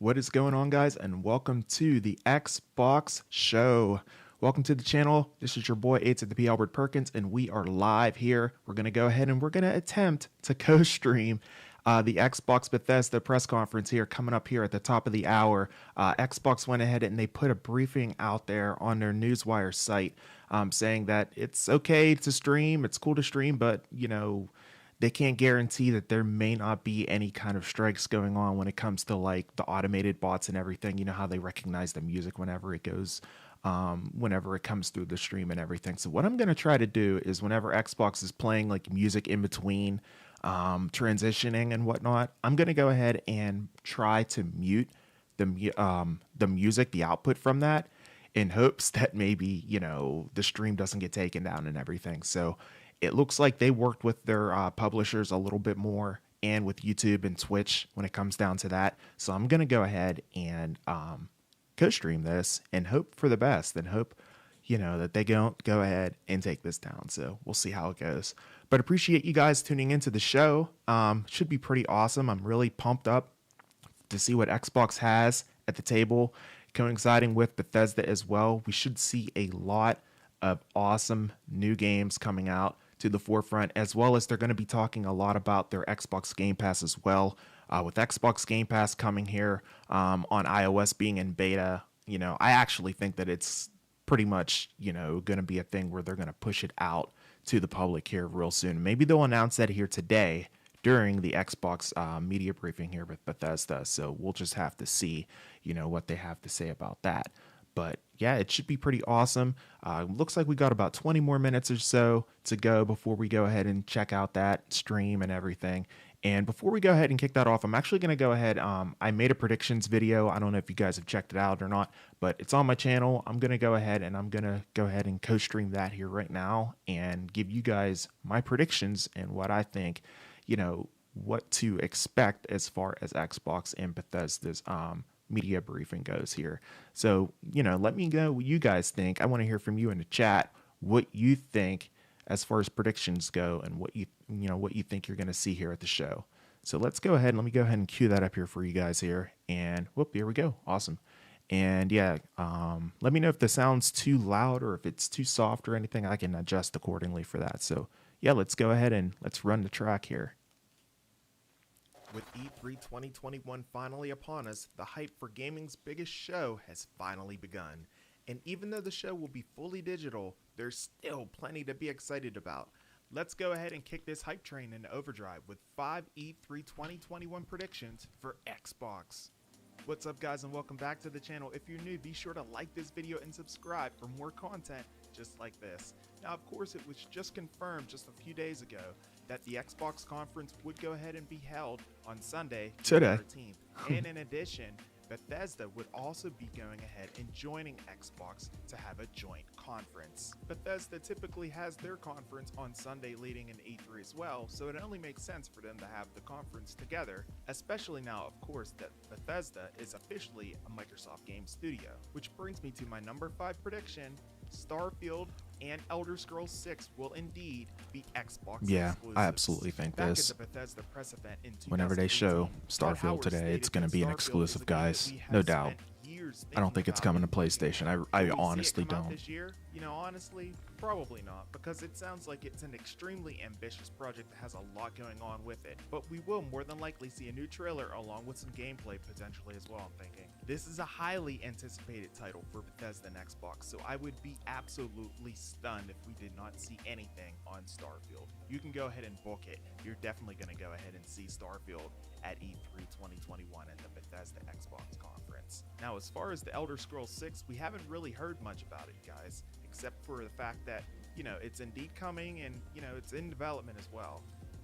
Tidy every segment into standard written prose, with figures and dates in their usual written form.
What is going on, guys, and welcome to the Xbox show. Welcome to the channel. This is your boy 8 at the P. Albert Perkins, and we are live here. We're going to go ahead and we're going to attempt to co-stream the Xbox Bethesda press conference here coming up here at the top of the hour. Xbox went ahead and they put a briefing out there on their Newswire site saying that it's okay to stream, it's cool to stream, but, you know, they can't guarantee that there may not be any kind of strikes going on when it comes to like the automated bots and everything. You know how they recognize the music whenever it goes, whenever it comes through the stream and everything. So what I'm going to try to do is whenever Xbox is playing like music in between transitioning and whatnot, I'm going to go ahead and try to mute the music, the output from that, in hopes that maybe, you know, the stream doesn't get taken down and everything. So it looks like they worked with their publishers a little bit more and with YouTube and Twitch when it comes down to that. So I'm going to go ahead and co-stream this and hope for the best and hope, you know, that they don't go ahead and take this down. So we'll see how it goes. But appreciate you guys tuning into the show. Should be pretty awesome. I'm really pumped up to see what Xbox has at the table, coinciding with Bethesda as well. We should see a lot of awesome new games coming out to the forefront, as well as they're going to be talking a lot about their Xbox Game Pass as well. With Xbox Game Pass coming here on iOS being in beta, you know, I actually think that it's pretty much, you know, going to be a thing where they're going to push it out to the public here real soon. Maybe they'll announce that here today during the Xbox media briefing here with Bethesda. So we'll just have to see, you know, what they have to say about that. But yeah, it should be pretty awesome. Looks like we got about 20 more minutes or so to go before we go ahead and check out that stream and everything. And before we go ahead and kick that off, I'm actually going to go ahead. I made a predictions video. I don't know if you guys have checked it out or not, but it's on my channel. I'm going to go ahead and co-stream that here right now and give you guys my predictions and what I think, you know, what to expect as far as Xbox and Bethesda's media briefing goes here. So, you know, let me know what you guys think. I want to hear from you in the chat what you think as far as predictions go and what you think you're going to see here at the show. So let's go ahead and let me go ahead and cue that up here for you guys here. And whoop, here we go. Awesome. And yeah, let me know if the sound's too loud or if it's too soft or anything. I can adjust accordingly for that. So yeah, let's go ahead and let's run the track here. With E3 2021 finally upon us, the hype for gaming's biggest show has finally begun. And even though the show will be fully digital, there's still plenty to be excited about. Let's go ahead and kick this hype train into overdrive with 5 E3 2021 predictions for Xbox. What's up, guys, and welcome back to the channel. If you're new, be sure to like this video and subscribe for more content just like this. Now, of course, it was just confirmed just a few days ago that the Xbox conference would go ahead and be held on Sunday, June 13th. And in addition, Bethesda would also be going ahead and joining Xbox to have a joint conference. Bethesda typically has their conference on Sunday leading into E3 as well, so it only makes sense for them to have the conference together, especially now, of course, that Bethesda is officially a Microsoft game studio. Which brings me to my number 5 prediction. Starfield and Elder Scrolls 6 will indeed be Xbox exclusives. I absolutely think this. Whenever they show Starfield today, it's going to be an exclusive, guys. No doubt. I don't think it's coming to PlayStation. I honestly don't. This year? You know, honestly, probably not, because it sounds like it's an extremely ambitious project that has a lot going on with it. But we will more than likely see a new trailer along with some gameplay potentially as well, I'm thinking. This is a highly anticipated title for Bethesda and Xbox, so I would be absolutely stunned if we did not see anything on Starfield. You can go ahead and book it. You're definitely going to go ahead and see Starfield at E3 2021 at the Bethesda Xbox conference. Now, as far as the Elder Scrolls 6, we haven't really heard much about it, guys, except for the fact that, you know, it's indeed coming and, you know, it's in development as well.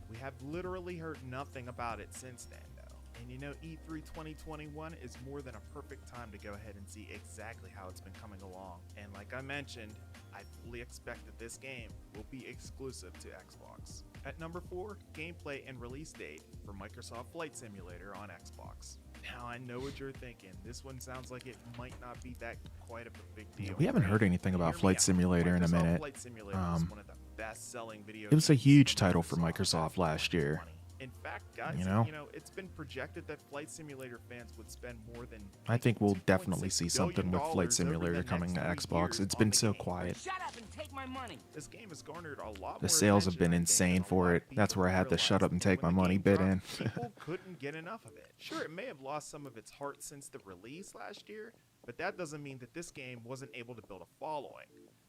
We have literally heard nothing about it since then, though. And you know, E3 2021 is more than a perfect time to go ahead and see exactly how it's been coming along. And like I mentioned, I fully expect that this game will be exclusive to Xbox. At number 4, gameplay and release date for Microsoft Flight Simulator on Xbox. Now, I know what you're thinking. This one sounds like it might not be that quite of a big deal. Yeah, we haven't heard anything about Flight Simulator in a minute. It was a huge title for Microsoft last year. In fact, guys, You know, it's been projected that Flight Simulator fans would spend more than I like think we'll definitely see $2.6 something billion with Flight over Simulator the coming next to 3 Xbox. years It's on been the so game. quiet. Shut up and take my money. This game has garnered a lot The more sales have attention, been I think, insane than a for lot it. of That's people where I had to shut up realized. and take my When the money game bid dropped, in. people couldn't get enough of it. Sure, it may have lost some of its heart since the release last year, but that doesn't mean that this game wasn't able to build a following.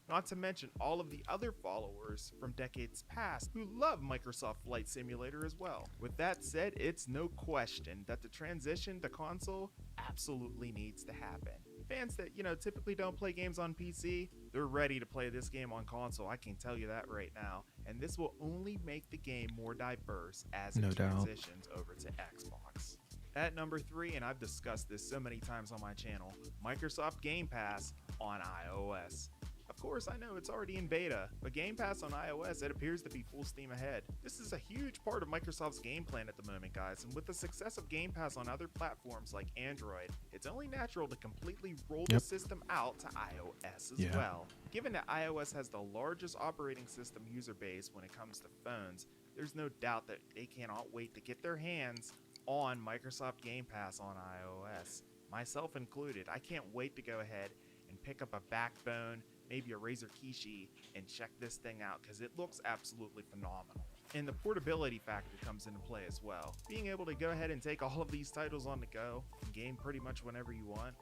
Not to mention all of the other followers from decades past who love Microsoft Flight Simulator as well. With that said, it's no question that the transition to console absolutely needs to happen. Fans that, typically don't play games on PC, they're ready to play this game on console, I can tell you that right now. And this will only make the game more diverse as it No doubt. transitions over to Xbox. At number 3, and I've discussed this so many times on my channel, Microsoft Game Pass on iOS. Of course, I know it's already in beta, but Game Pass on iOS, it appears to be full steam ahead. This is a huge part of Microsoft's game plan at the moment, guys, and with the success of Game Pass on other platforms like Android, it's only natural to completely roll the system out to iOS as well. Given that iOS has the largest operating system user base when it comes to phones, there's no doubt that they cannot wait to get their hands on Microsoft Game Pass on iOS. Myself included, I can't wait to go ahead and pick up a Backbone, maybe a Razer Kishi, and check this thing out because it looks absolutely phenomenal. And the portability factor comes into play as well. Being able to go ahead and take all of these titles on the go and game pretty much whenever you want,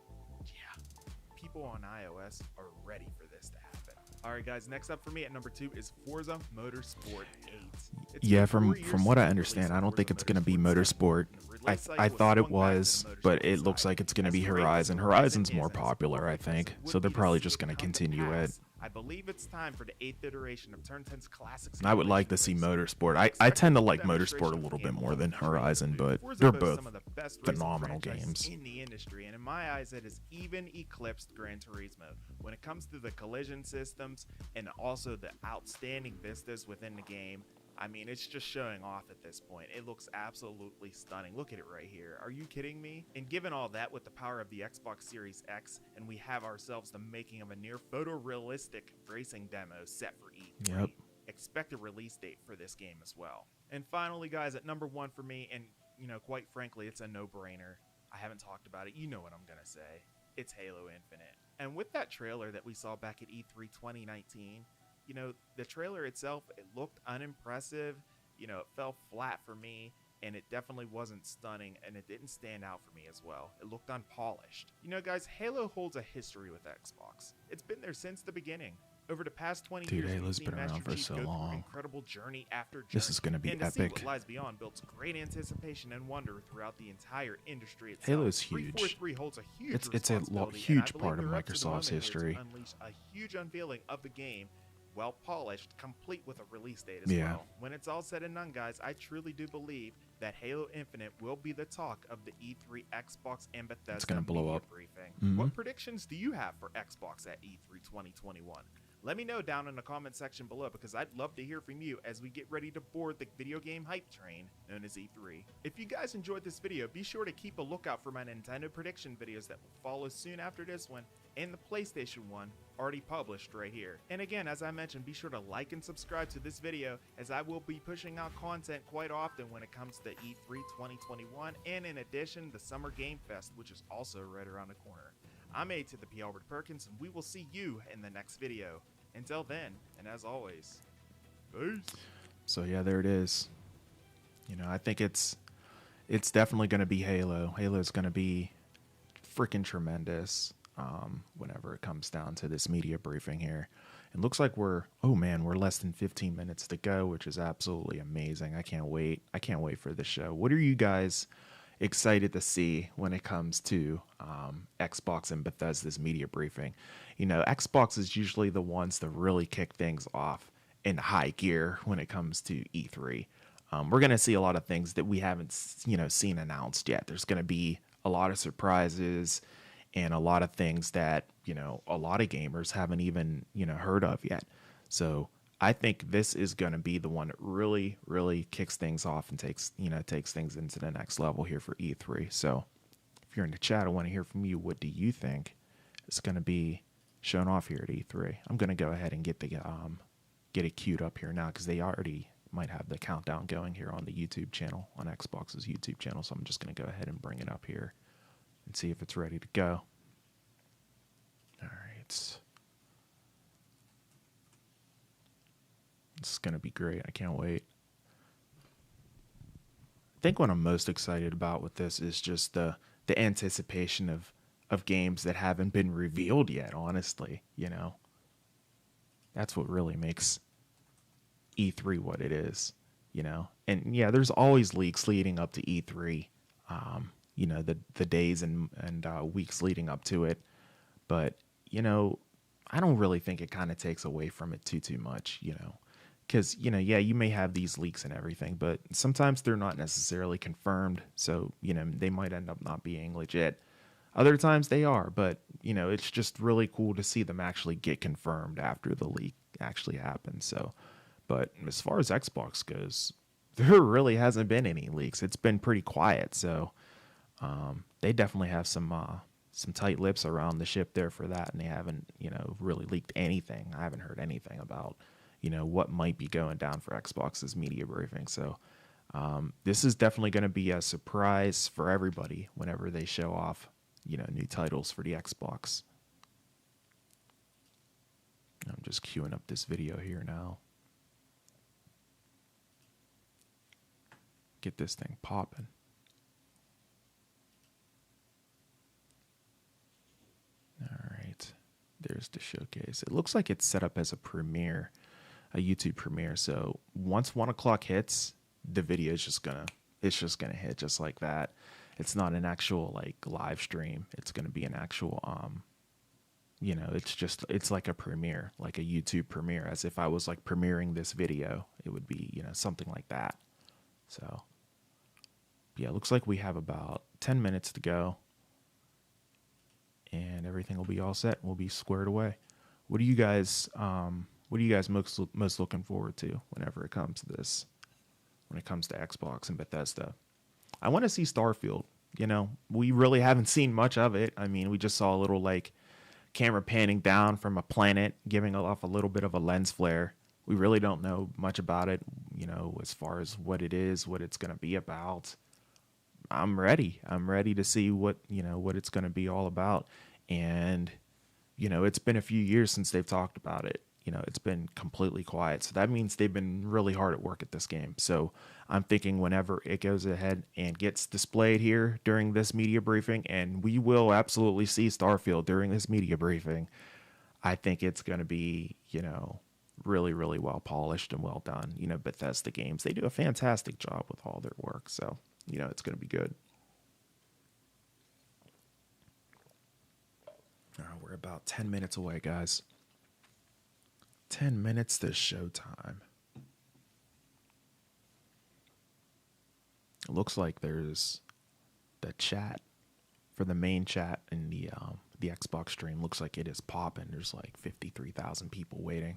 yeah, people on iOS are ready for this to happen. Alright guys, next up for me at number 2 is Forza Motorsport 8. Yeah, from what I understand, I don't think it's going to be Motorsport. I thought it was, but it looks like it's going to be Horizon. Horizon's more popular, I think, so they're probably just going to continue it. I believe it's time for the 8th iteration of Turn 10's classic. I would like to see Motorsport. I tend to like Motorsport a little bit more than Horizon, but they're both phenomenal games in the industry, and in my eyes, it has even eclipsed Gran Turismo when it comes to the collision systems and also the outstanding vistas within the game. I mean, it's just showing off at this point. It looks absolutely stunning. Look at it right here. Are you kidding me? And given all that with the power of the Xbox Series X, and we have ourselves the making of a near photorealistic racing demo set for E3, expect a release date for this game as well. And finally, guys, at number 1 for me, and quite frankly, it's a no-brainer. I haven't talked about it. You know what I'm gonna say. It's Halo Infinite. And with that trailer that we saw back at E3 2019, the trailer itself, it looked unimpressive, it fell flat for me, and it definitely wasn't stunning, and it didn't stand out for me as well. It looked unpolished. Guys, Halo holds a history with Xbox. It's been there since the beginning. Over the past 20 years, Halo's been around for so long. Incredible journey after journey. This is going to be and to epic. See what lies beyond builds great anticipation and wonder throughout the entire industry itself. Halo's huge. 343 holds a huge it's a huge part of Microsoft's history. Unleash a huge unveiling of the game, well polished, complete with a release date as well. When it's all said and done, guys, I truly do believe that Halo Infinite will be the talk of the E3 Xbox and Bethesda it's gonna blow up. briefing. What predictions do you have for Xbox at E3 2021? Let me know down in the comment section below, because I'd love to hear from you as we get ready to board the video game hype train known as E3. If you guys enjoyed this video, be sure to keep a lookout for my Nintendo prediction videos that will follow soon after this one, and the PlayStation one already published right here. And again, as I mentioned, be sure to like and subscribe to this video, as I will be pushing out content quite often when it comes to E3 2021, and in addition, the Summer Game Fest, which is also right around the corner. I'm A to the P. Albert Perkins, and we will see you in the next video. Until then, and as always, peace. So yeah, there it is. I think it's definitely going to be Halo. Halo's going to be freaking tremendous whenever it comes down to this media briefing here. It looks like we're less than 15 minutes to go, which is absolutely amazing. I can't wait. I can't wait for the show. What are you guys excited to see when it comes to Xbox and Bethesda's media briefing? Xbox is usually the ones to really kick things off in high gear when it comes to E3. We're going to see a lot of things that we haven't seen announced yet. There's going to be a lot of surprises and a lot of things that a lot of gamers haven't even heard of yet. So I think this is going to be the one that really kicks things off and takes things into the next level here for E3. So if you're in the chat, I want to hear from you. What do you think is going to be shown off here at E3? I'm going to go ahead and get it queued up here now, because they already might have the countdown going here on the YouTube channel, on Xbox's YouTube channel. So I'm just going to go ahead and bring it up here and see if it's ready to go. All right. This is going to be great. I can't wait. I think what I'm most excited about with this is just the anticipation of games that haven't been revealed yet, honestly, you know. That's what really makes E3 what it is, you know. And yeah, there's always leaks leading up to E3, you know, the days and weeks leading up to it. But, you know, I don't really think it kind of takes away from it too much, you know. Because, you know, yeah, you may have these leaks and everything, but sometimes they're not necessarily confirmed. So, you know, they might end up not being legit. Other times they are, but, you know, it's just really cool to see them actually get confirmed after the leak actually happens. So, but as far as Xbox goes, there really hasn't been any leaks. It's been pretty quiet. So, they definitely have some tight lips around the ship there for that. And they haven't, you know, really leaked anything. I haven't heard anything about, you know, what might be going down for Xbox's media briefing. So this is definitely going to be a surprise for everybody whenever they show off, you know, new titles for the Xbox. I'm just queuing up this video here now. Get this thing popping. All right, there's the showcase. It looks like it's set up as a premiere, a YouTube premiere. So once 1 o'clock hits, the video is just gonna hit just like that. It's not an actual like live stream. It's gonna be an actual you know, it's like a premiere, like a YouTube premiere, as if I was like premiering this video. It would be, you know, something like that. So yeah, it looks like we have about 10 minutes to go and everything will be all set. We'll be squared away. What are you guys most looking forward to whenever it comes to this? When it comes to Xbox and Bethesda, I want to see Starfield. You know, we really haven't seen much of it. I mean, we just saw a little like camera panning down from a planet, giving off a little bit of a lens flare. We really don't know much about it, you know, as far as what it is, what it's going to be about. I'm ready. I'm ready to see what it's going to be all about. And, you know, it's been a few years since they've talked about it. You know, it's been completely quiet. So that means they've been really hard at work at this game. So I'm thinking whenever it goes ahead and gets displayed here during this media briefing, and we will absolutely see Starfield during this media briefing, I think it's going to be, you know, really, really well polished and well done. You know, Bethesda Games, they do a fantastic job with all their work. So, you know, it's going to be good. We're about 10 minutes away, guys. 10 minutes to showtime. It looks like there's the chat for the main chat in the Xbox stream. Looks like it is popping. There's like 53,000 people waiting.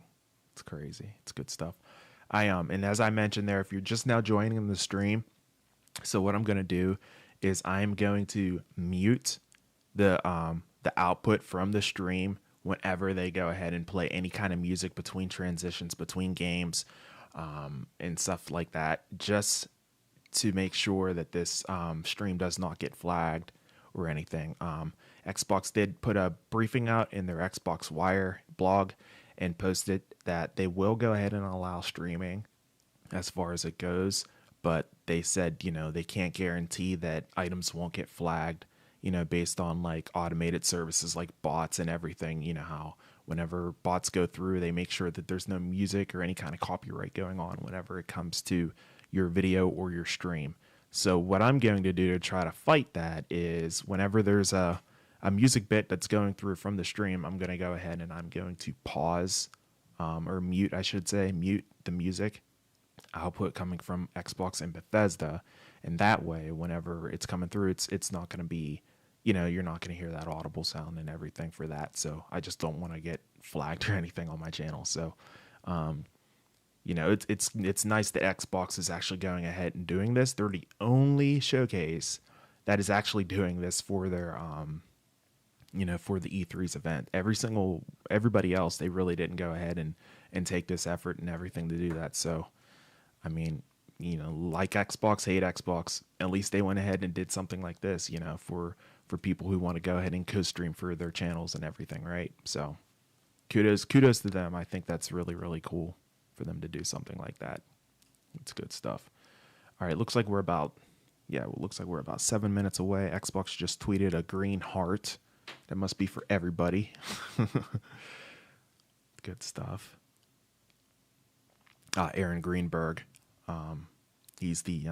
It's crazy. It's good stuff. And as I mentioned there, if you're just now joining the stream, so what I'm going to do is I'm going to mute the output from the stream whenever they go ahead and play any kind of music between transitions, between games, and stuff like that, just to make sure that this stream does not get flagged or anything. Xbox did put a briefing out in their Xbox Wire blog and posted that they will go ahead and allow streaming as far as it goes, but they said, you know, they can't guarantee that items won't get flagged, you know, based on like automated services like bots and everything. You know how whenever bots go through, they make sure that there's no music or any kind of copyright going on whenever it comes to your video or your stream. So what I'm going to do to try to fight that is whenever there's a music bit that's going through from the stream, I'm going to go ahead and I'm going to pause or mute, I should say, mute the music output coming from Xbox and Bethesda. And that way, whenever it's coming through, it's not going to be, you know, you're not going to hear that audible sound and everything for that. So I just don't want to get flagged or anything on my channel. So, you know, it's nice that Xbox is actually going ahead and doing this. They're the only showcase that is actually doing this for their, you know, for the E3's event. Everybody else, they really didn't go ahead and take this effort and everything to do that. So, I mean, like Xbox, hate Xbox. At least they went ahead and did something like this, for people who want to go ahead and co-stream for their channels and everything, right? So kudos to them. I think that's really, really cool for them to do something like that. It's good stuff. All right, looks like we're about 7 minutes away. Xbox just tweeted a green heart. That must be for everybody. Good stuff. Aaron Greenberg, he's the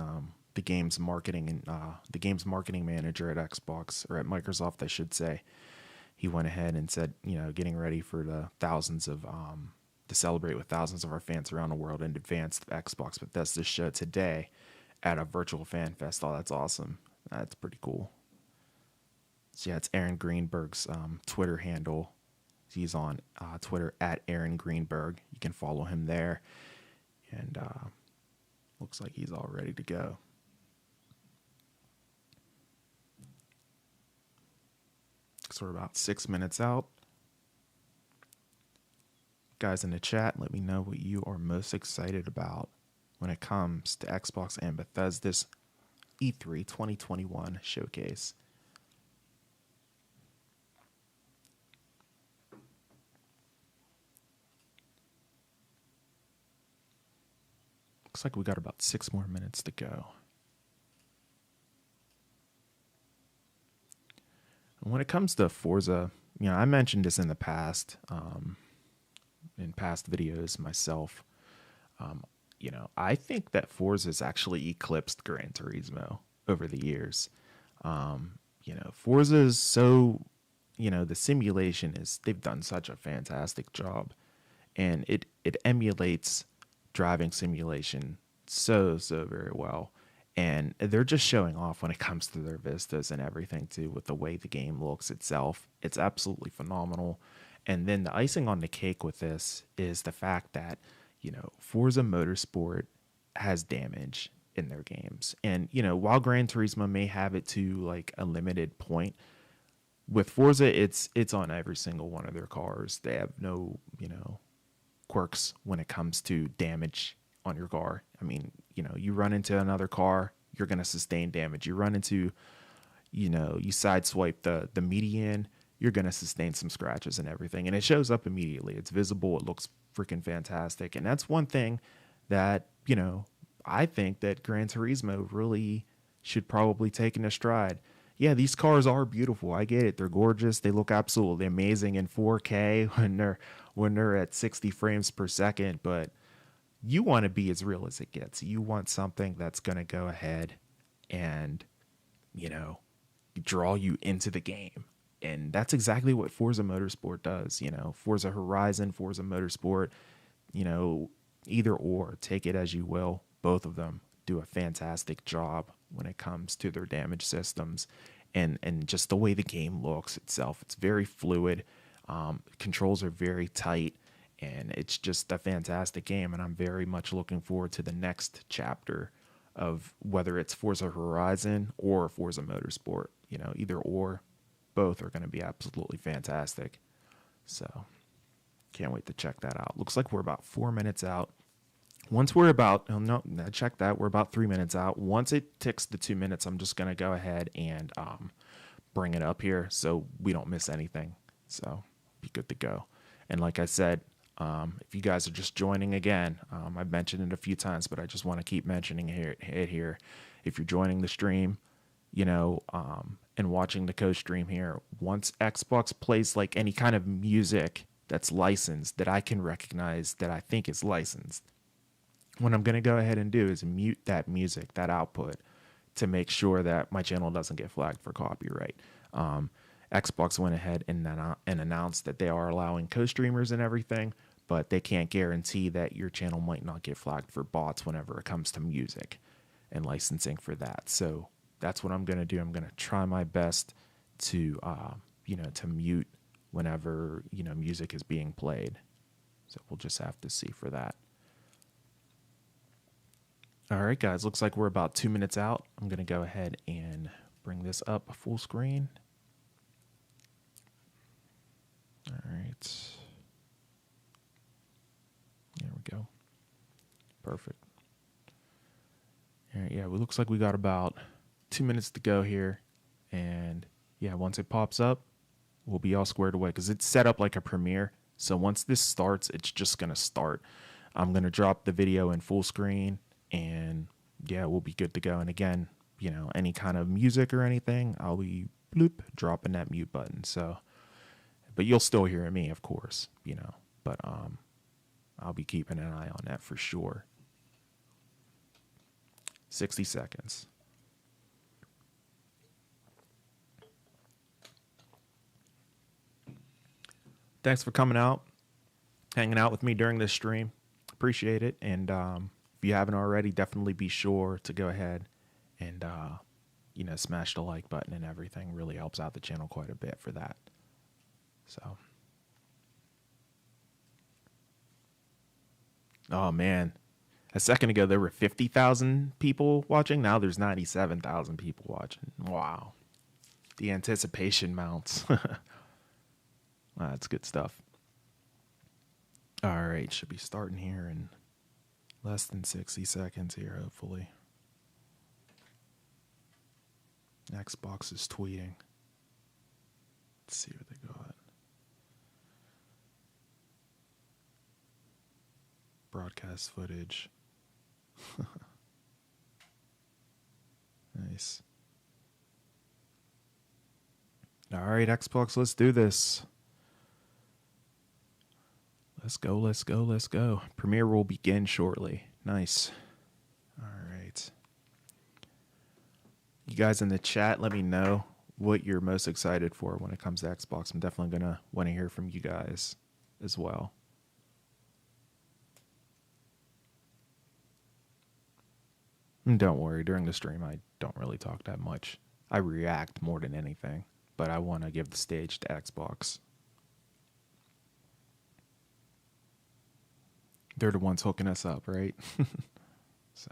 games marketing and the games marketing manager at Xbox, or at Microsoft, I should say. He went ahead and said, getting ready for the thousands of to celebrate with thousands of our fans around the world in advance of Xbox Bethesda show today at a virtual fan fest. Oh, that's awesome. That's pretty cool. So yeah, it's Aaron Greenberg's Twitter handle. He's on Twitter at Aaron Greenberg. You can follow him there. And looks like he's all ready to go. So we're about 6 minutes out. Guys in the chat, let me know what you are most excited about when it comes to Xbox and Bethesda's E3 2021 showcase. Looks like we got about 6 more minutes to go. And when it comes to Forza, I mentioned this in the past, in past videos myself. I think that Forza's actually eclipsed Gran Turismo over the years. Forza's so, the simulation they've done such a fantastic job, and it emulates driving simulation so very well. And they're just showing off when it comes to their vistas and everything too, with the way the game looks itself. It's absolutely phenomenal. And then the icing on the cake with this is the fact that, Forza Motorsport has damage in their games. And, while Gran Turismo may have it to like a limited point, with Forza, it's on every single one of their cars. They have no, quirks when it comes to damage on your car. I mean, you run into another car, you're going to sustain damage. You run into, you sideswipe the median, you're going to sustain some scratches and everything. And it shows up immediately. It's visible. It looks freaking fantastic. And that's one thing that, I think that Gran Turismo really should probably take in a stride. Yeah, these cars are beautiful. I get it. They're gorgeous. They look absolutely amazing in 4K when they're at 60 frames per second, but you want to be as real as it gets. You want something that's going to go ahead and, draw you into the game. And that's exactly what Forza Motorsport does. Forza Horizon, Forza Motorsport, either or, take it as you will. Both of them do a fantastic job when it comes to their damage systems and just the way the game looks itself. It's very fluid. Controls are very tight, and it's just a fantastic game. And I'm very much looking forward to the next chapter of whether it's Forza Horizon or Forza Motorsport. Either or, both are going to be absolutely fantastic. So can't wait to check that out. Looks like we're about 4 minutes out. Once we're about, oh no, check that. We're about 3 minutes out. Once it ticks the 2 minutes, I'm just going to go ahead and bring it up here so we don't miss anything. So be good to go. And like I said, if you guys are just joining again, I've mentioned it a few times, but I just want to keep mentioning it here. If you're joining the stream, and watching the co-stream here, once Xbox plays like any kind of music that's licensed, that I can recognize, that I think is licensed, what I'm going to go ahead and do is mute that music, that output, to make sure that my channel doesn't get flagged for copyright. Xbox went ahead and announced that they are allowing co-streamers and everything, but they can't guarantee that your channel might not get flagged for bots whenever it comes to music and licensing for that. So that's what I'm going to do. I'm going to try my best to, to mute whenever, music is being played. So we'll just have to see for that. All right, guys, looks like we're about 2 minutes out. I'm going to go ahead and bring this up full screen. All right. There we go. Perfect. yeah, it looks like we got about 2 minutes to go here. And yeah, once it pops up, we'll be all squared away because it's set up like a premiere. So once this starts, it's just going to start. I'm going to drop the video in full screen and yeah, we'll be good to go. And again, you know, any kind of music or anything, I'll be bloop, dropping that mute button. So, but you'll still hear me, of course, you know, but I'll be keeping an eye on that for sure. 60 seconds. Thanks for coming out, hanging out with me during this stream. Appreciate it. And if you haven't already, definitely be sure to go ahead and, you know, smash the like button and everything. Really helps out the channel quite a bit for that. So. Oh, man. A second ago, there were 50,000 people watching. Now there's 97,000 people watching. Wow. The anticipation mounts. That's good stuff. All right, should be starting here in less than 60 seconds here, hopefully. Xbox is tweeting. Let's see what they got. Broadcast footage. Nice. All right, Xbox, let's do this. Let's go, let's go, let's go. Premiere will begin shortly. Nice. All right. You guys in the chat, let me know what you're most excited for when it comes to Xbox. I'm definitely going to want to hear from you guys as well. And don't worry, during the stream, I don't really talk that much. I react more than anything, but I want to give the stage to Xbox. They're the ones hooking us up, right? So.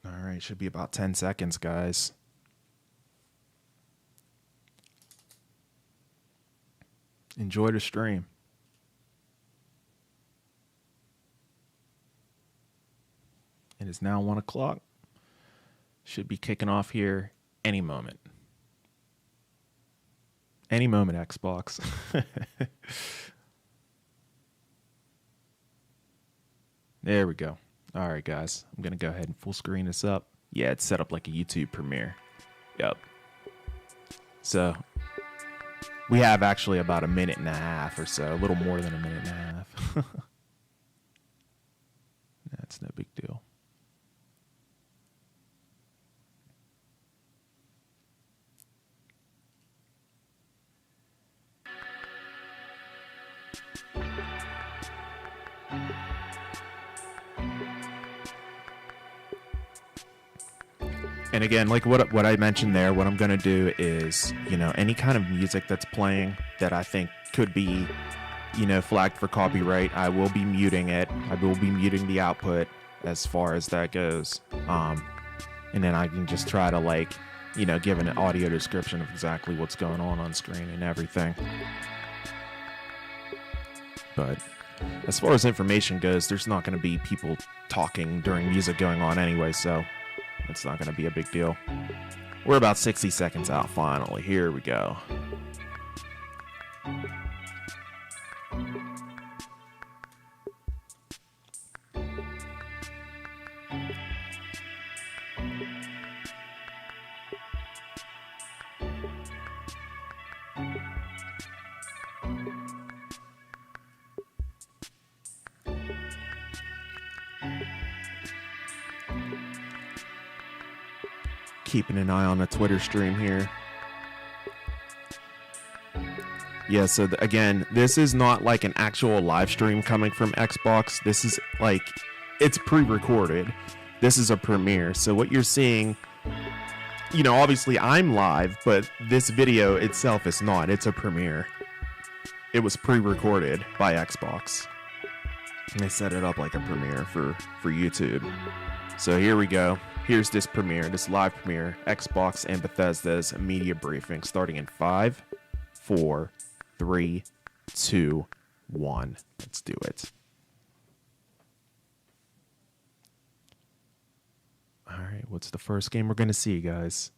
All right, should be about 10 seconds, guys. Enjoy the stream. It is now 1 o'clock. Should be kicking off here any moment. Any moment, Xbox. There we go. All right, guys. I'm going to go ahead and full screen this up. Yeah, it's set up like a YouTube premiere. Yep. So we have actually about a minute and a half or so, a little more than a minute and a half. That's no big deal. And again, like what I mentioned there, what I'm going to do is, you know, any kind of music that's playing that I think could be, you know, flagged for copyright, I will be muting it. I will be muting the output as far as that goes. And then I can just try to, like, you know, give an audio description of exactly what's going on screen and everything. But as far as information goes, there's not going to be people talking during music going on anyway, so it's not going to be a big deal. We're about 60 seconds out finally. Here we go. Keeping an eye on the Twitter stream here. Yeah, so again, this is not like an actual live stream coming from Xbox. This is like, it's pre-recorded. This is a premiere. So what you're seeing, you know, obviously I'm live, but this video itself is not. It's a premiere. It was pre-recorded by Xbox. And they set it up like a premiere for YouTube. So here we go. Here's this premiere, this live premiere, Xbox and Bethesda's media briefing, starting in 5, 4, 3, 2, 1. Let's do it. All right, what's the first game we're going to see, guys?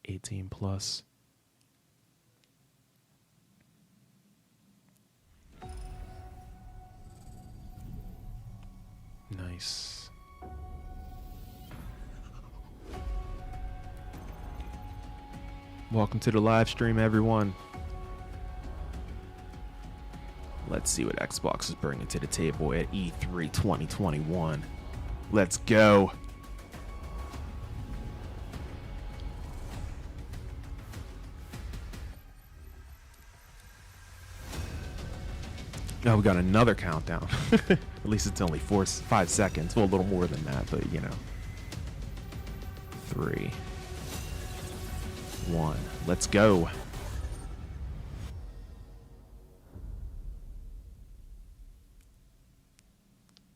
18 plus. Nice. Welcome to the live stream, everyone. Let's see what Xbox is bringing to the table at E3 2021. Let's go. Oh, we got another countdown. At least it's only 5 seconds. Well, a little more than that, but you know. 3, 1. Let's go.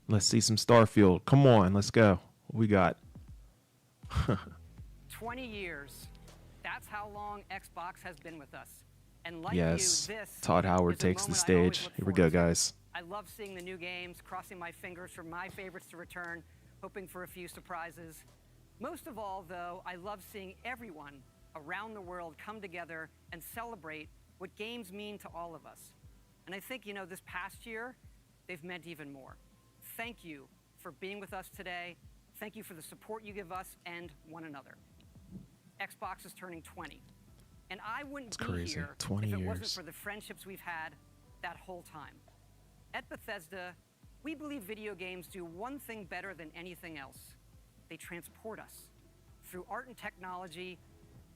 Let's see some Starfield. Come on, let's go. What we got? 20 years. That's how long Xbox has been with us. And like Yes, you, this Todd Howard is a takes the moment I always stage. look Here we go, forward to. guys. I love seeing the new games, crossing my fingers for my favorites to return, hoping for a few surprises. Most of all, though, I love seeing everyone around the world come together and celebrate what games mean to all of us. And I think, you know, this past year, they've meant even more. Thank you for being with us today. Thank you for the support you give us and one another. Xbox is turning 20. And I wouldn't be here if it wasn't for the friendships we've had that whole time. At Bethesda, we believe video games do one thing better than anything else. They transport us. Through art and technology,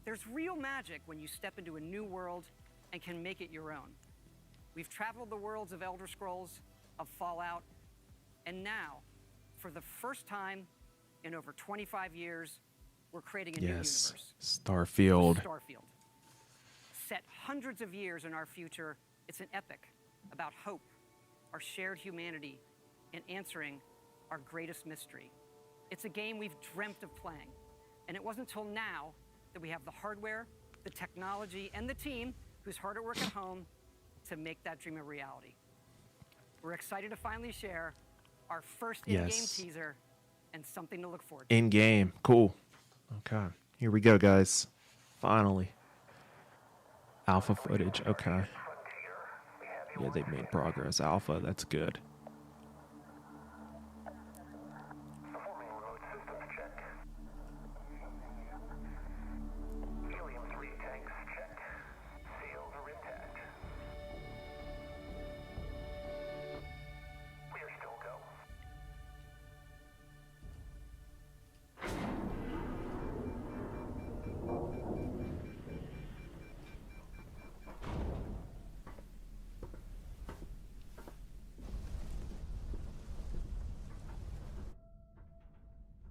there's real magic when you step into a new world and can make it your own. We've traveled the worlds of Elder Scrolls, of Fallout, and now, for the first time in over 25 years, we're creating a new universe. Starfield. Starfield. Set hundreds of years in our future, it's an epic about hope, our shared humanity, and answering our greatest mystery. It's a game we've dreamt of playing, and it wasn't until now that we have the hardware, the technology, and the team who's hard at work at home to make that dream a reality. We're excited to finally share our first in-game teaser and something to look forward to. In-game. Cool. Okay. Here we go, guys. Finally. Alpha footage. Okay. Yeah, they've made progress. Alpha. That's good.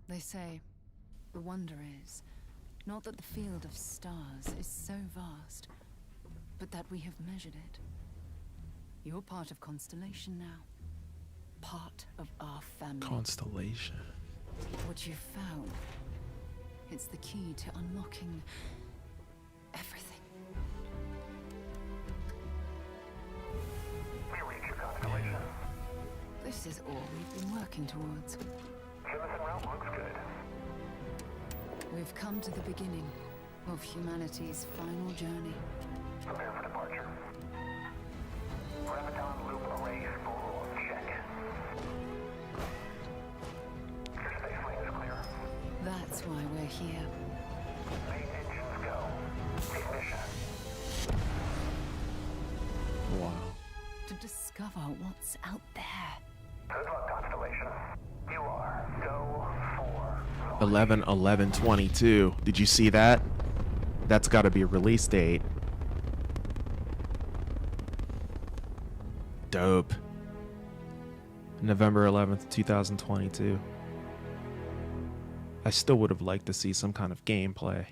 They say, the wonder is, not that the field of stars is so vast, but that we have measured it. You're part of Constellation now. Part of our family. Constellation. What you've found, it's the key to unlocking everything. We reach your Constellation. This is all we've been working towards. Jemison route looks good. We've come to the beginning of humanity's final journey. Prepare for departure. Graviton loop array spool check. Your space lane is clear. That's why we're here. Main engines go. Ignition. Wow. To discover what's out there. Good luck, Constellation. You are go for 11/11/22. Did you see that? That's got to be a release date. Dope. November 11th, 2022. I still would have liked to see some kind of gameplay.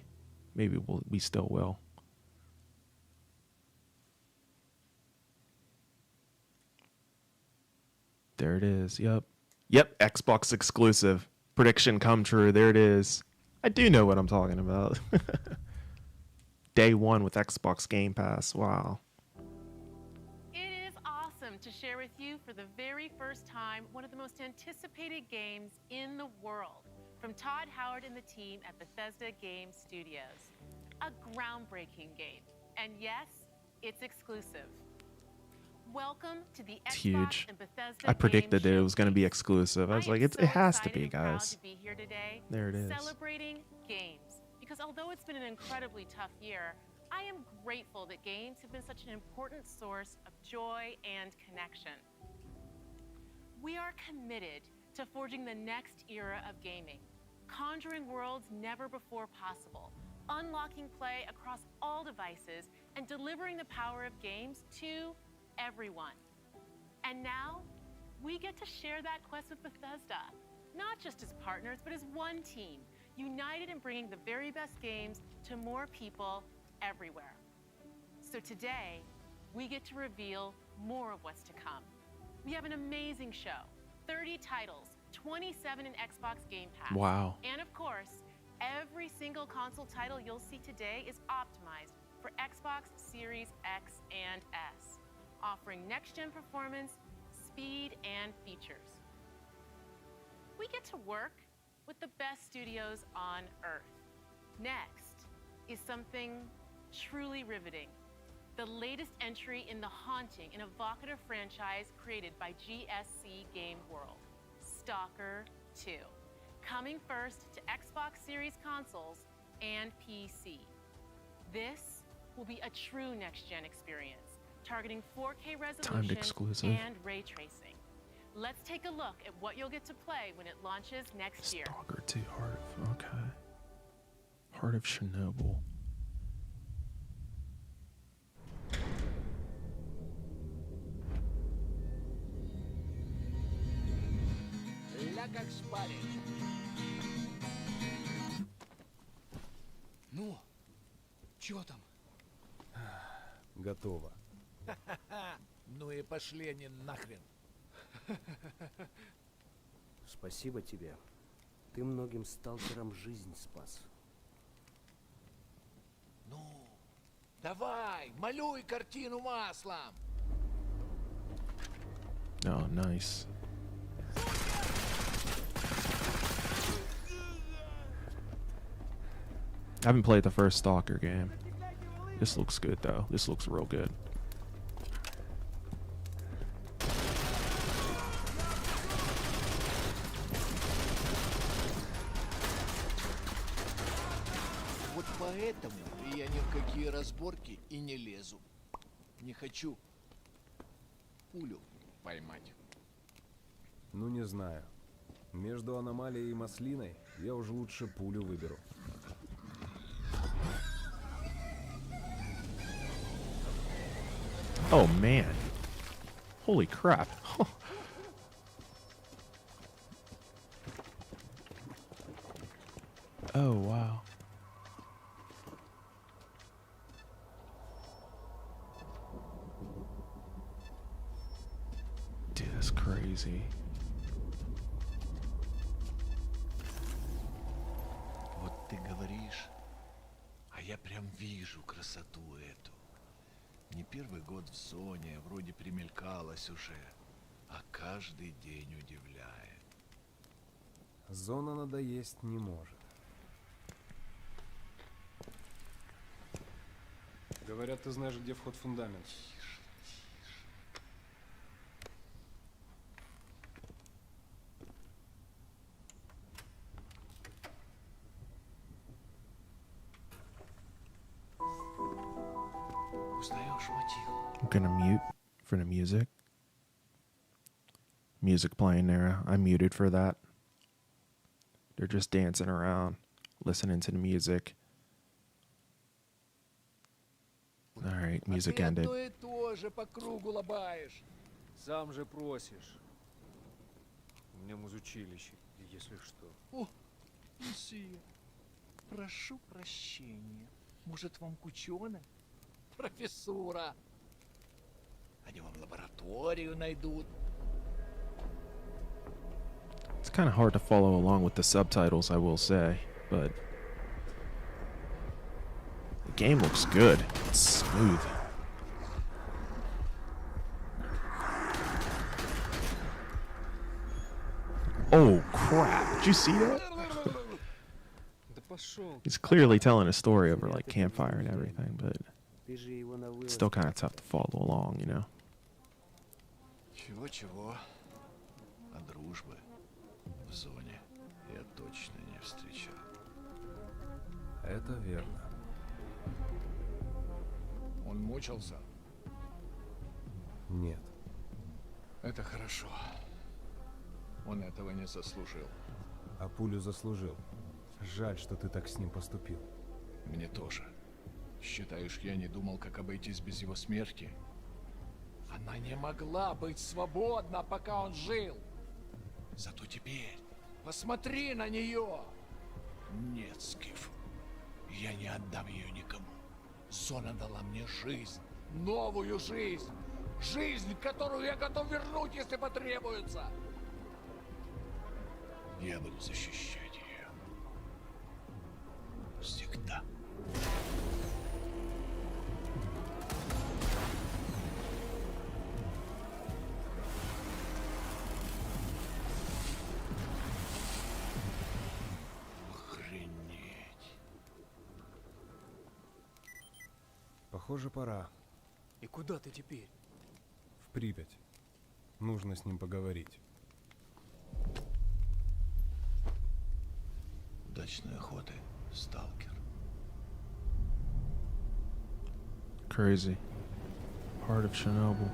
Maybe we still will. There it is. Yep. Yep, Xbox exclusive. Prediction come true. There it is. I do know what I'm talking about. Day one with Xbox Game Pass. Wow. It is awesome to share with you for the very first time one of the most anticipated games in the world. from Todd Howard and the team at Bethesda Game Studios. A groundbreaking game. And yes, it's exclusive. Welcome to the It's Xbox huge. and Bethesda I predicted Game it was going to be Showcase. exclusive. I was like, am it so has to excited be, and proud guys. to be here today, There it is. celebrating games. Because although it's been an incredibly tough year, I am grateful that games have been such an important source of joy and connection. We are committed to forging the next era of gaming, conjuring worlds never before possible, unlocking play across all devices, and delivering the power of games to everyone. And now, we get to share that quest with Bethesda, not just as partners, but as one team, united in bringing the very best games to more people everywhere. So today, we get to reveal more of what's to come. We have an amazing show, 30 titles, 27 in Xbox Game Pass. Wow. And of course, every single console title you'll see today is optimized for Xbox Series X and S, offering next-gen performance, speed, and features. We get to work with the best studios on Earth. Next is something truly riveting. The latest entry in the haunting and evocative franchise created by GSC Game World, Stalker 2. Coming first to Xbox Series consoles and PC. This will be a true next-gen experience, targeting 4K resolution exclusive. and ray tracing. Let's take a look at what you'll get to play when it launches next year. Stalker 2 okay. Heart of Chernobyl. Ля как спали. Ну, чё там? Готово. Ну и пошли они нахрен. Спасибо тебе. Ты многим сталкерам жизнь спас. Ну, давай, малюй картину маслом. Oh, nice. I haven't played the first Stalker game. This looks good, though. This looks real good. Вот поэтому я ни в какие разборки и не лезу. Не хочу пулю поймать. Ну, не знаю. Между аномалией и маслиной я уже лучше пулю выберу. Oh, man. Holy crap. Oh, wow. Dude, that's crazy. Вот ты говоришь, а я прям вижу красоту эту. Не первый год в зоне, вроде примелькалась уже, а каждый день удивляет. Зона надоесть не может. Говорят, ты знаешь, где вход в фундамент. Узнаешь мотив? I'm gonna mute for the music. Music playing there. I muted for that. They're just dancing around, listening to the music. Alright, music а ты ended. одно и то же по кругу лобаешь. Сам же просишь. У меня музучилище, если что. О, Люсия, прошу прощения. Может, вам кучёнок? Профессура. Они вам лабораторию найдут. It's kind of hard to follow along with the subtitles, I will say, but the game looks good. It's smooth. Oh crap! Did you see that? He's clearly telling a story over like campfire and everything, but it's still kind of tough to follow along, you know. Чего-чего, а дружбы в зоне я точно не встречал. Это верно. Он мучился? Нет. Это хорошо. Он этого не заслужил. А пулю заслужил. Жаль, что ты так с ним поступил. Мне тоже. Считаешь, я не думал, как обойтись без его смерти? Она не могла быть свободна, пока он жил. Зато теперь посмотри на нее. Нет, Скиф, я не отдам ее никому. Зона дала мне жизнь, новую жизнь. Жизнь, которую я готов вернуть, если потребуется. Я буду защищать ее. Всегда. Охренеть. Похоже, пора. И куда ты теперь? В Припять. Нужно с ним поговорить. Удачной охоты, сталкер. Crazy. Heart of Chernobyl.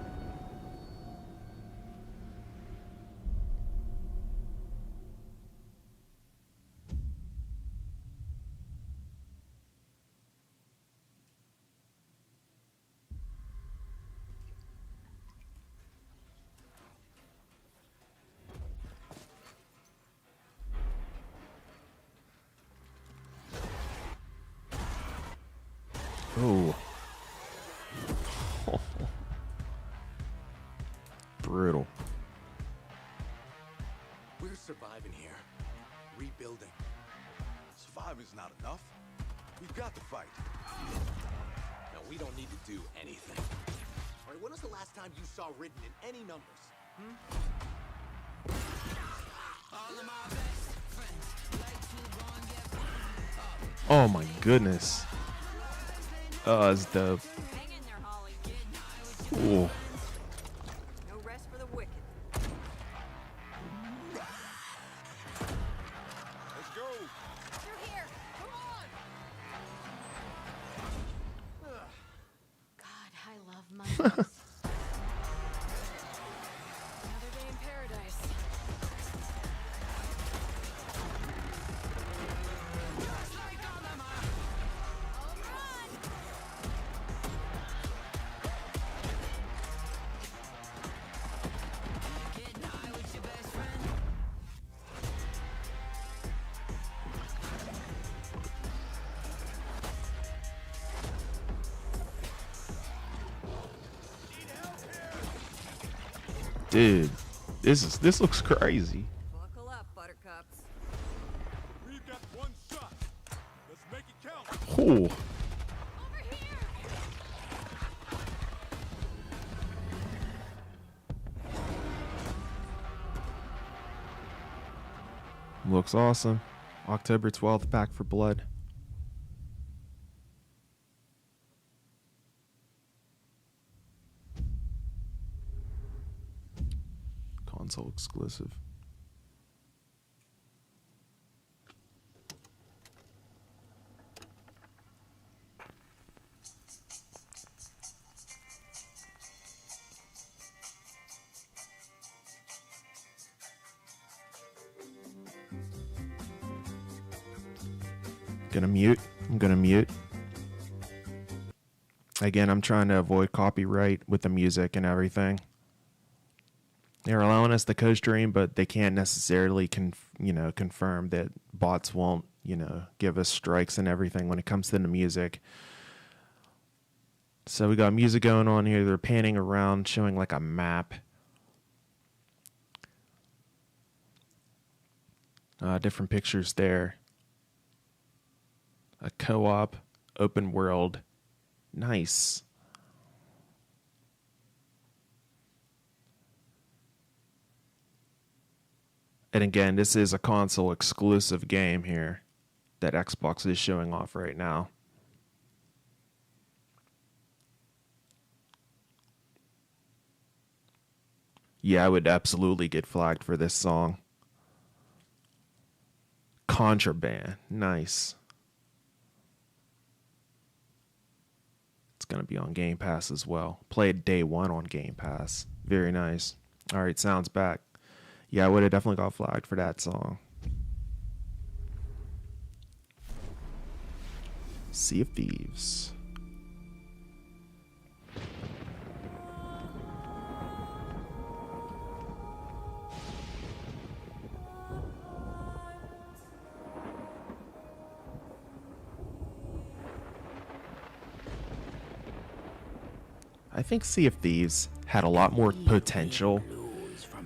Oh. Brutal. We're surviving here. Rebuilding. Surviving's not enough. We've got to fight. No, we don't need to do anything. All right, when was the last time you saw written in any numbers? Oh my goodness. Oh, it's dope. Hang in there, Holly. Ooh. No rest for the wicked. Let's go. Through here. Come on. God, I love Mondays. Another day in paradise. Dude, this looks crazy. Buckle up, buttercups. We've got one shot. Let's make it count. Ooh. Over here. Looks awesome. October 12th, Back for Blood. Console exclusive. I'm gonna mute. Again, I'm trying to avoid copyright with the music and everything. They're allowing us to co-stream, but they can't necessarily confirm that bots won't, give us strikes and everything when it comes to the music. So we got music going on here. They're panning around, showing like a map. Different pictures there. A co-op, open world. Nice. And again, this is a console exclusive game here. that Xbox is showing off right now. Yeah, I would absolutely get flagged for this song. Contraband. Nice. It's going to be on Game Pass as well. Played day one on Game Pass. Very nice. All right, sounds back. Yeah, I would have definitely got flagged for that song. Sea of Thieves. I think Sea of Thieves had a lot more potential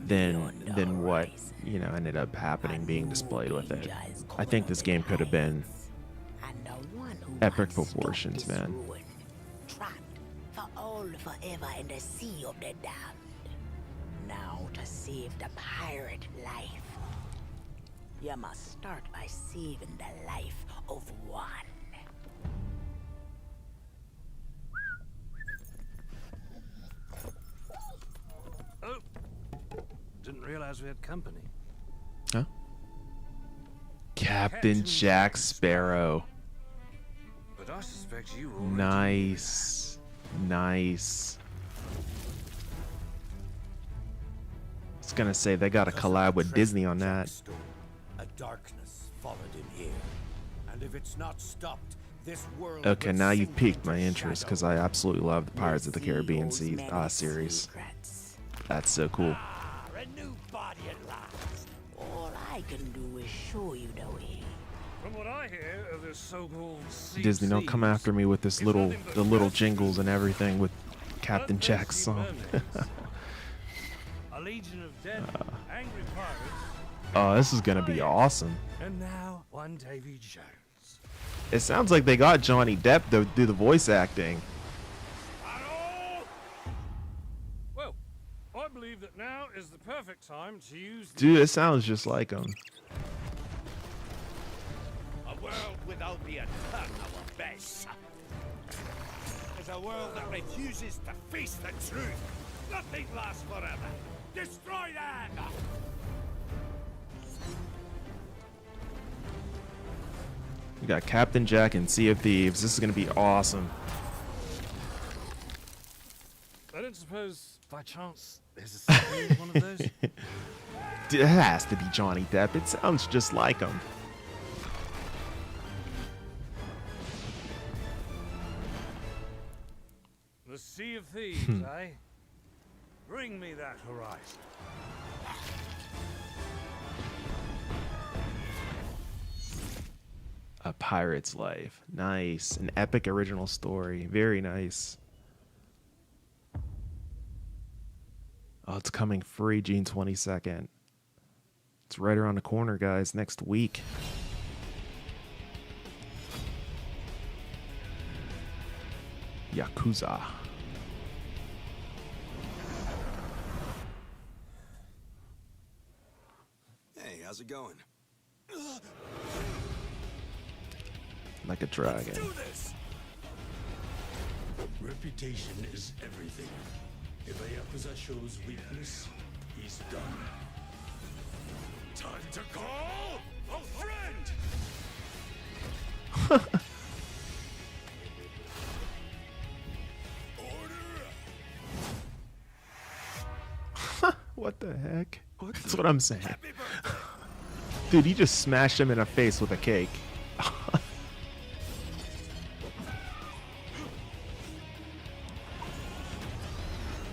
than what, you know, ended up happening being displayed with it. I think this game could have been epic proportions, man. Trapped for all forever in the sea of the damned. Now to save the pirate life, you must start by saving the life of one. Oh, didn't realize we had company. Huh? Captain Jack Sparrow. But I suspect you already Nice. Nice. I was gonna say they got a collab with Disney on that. A darkness followed him here. And if it's not stopped, this world Okay, will now you've sink piqued into my interest because I absolutely love the Pirates of the Caribbean series. That's so cool. a new body at last. All I can do is show you the way. From what I hear of this so-called sea Disney, don't come seas, after me with this it's little nothing but the little rescues jingles and everything with Captain Jack's song. A legion of dead, angry pirates, Oh, this is gonna be awesome. and now one Davy Jones. It sounds like they got Johnny Depp to do the voice acting. Well, I believe that now is the perfect time to use the Dude, it sounds just like him. A world without the eternal abyss. Is a world that refuses to face the truth. Nothing lasts forever. Destroy that! We got Captain Jack and Sea of Thieves. This is gonna be awesome. I don't suppose, by chance, there's a sequel of one of those? It has to be Johnny Depp. It sounds just like him. The Sea of Thieves, eh? Bring me that horizon. A Pirate's Life. Nice. An epic original story. Very nice. Oh, it's coming free June 22nd. It's right around the corner, guys. Next week. Yakuza. Hey, how's it going? Like a dragon. Do this! Reputation is everything. If a Yakuza shows weakness, he's done. Time to call a friend! What the heck? That's what I'm saying. Dude, he just smashed him in the face with a cake.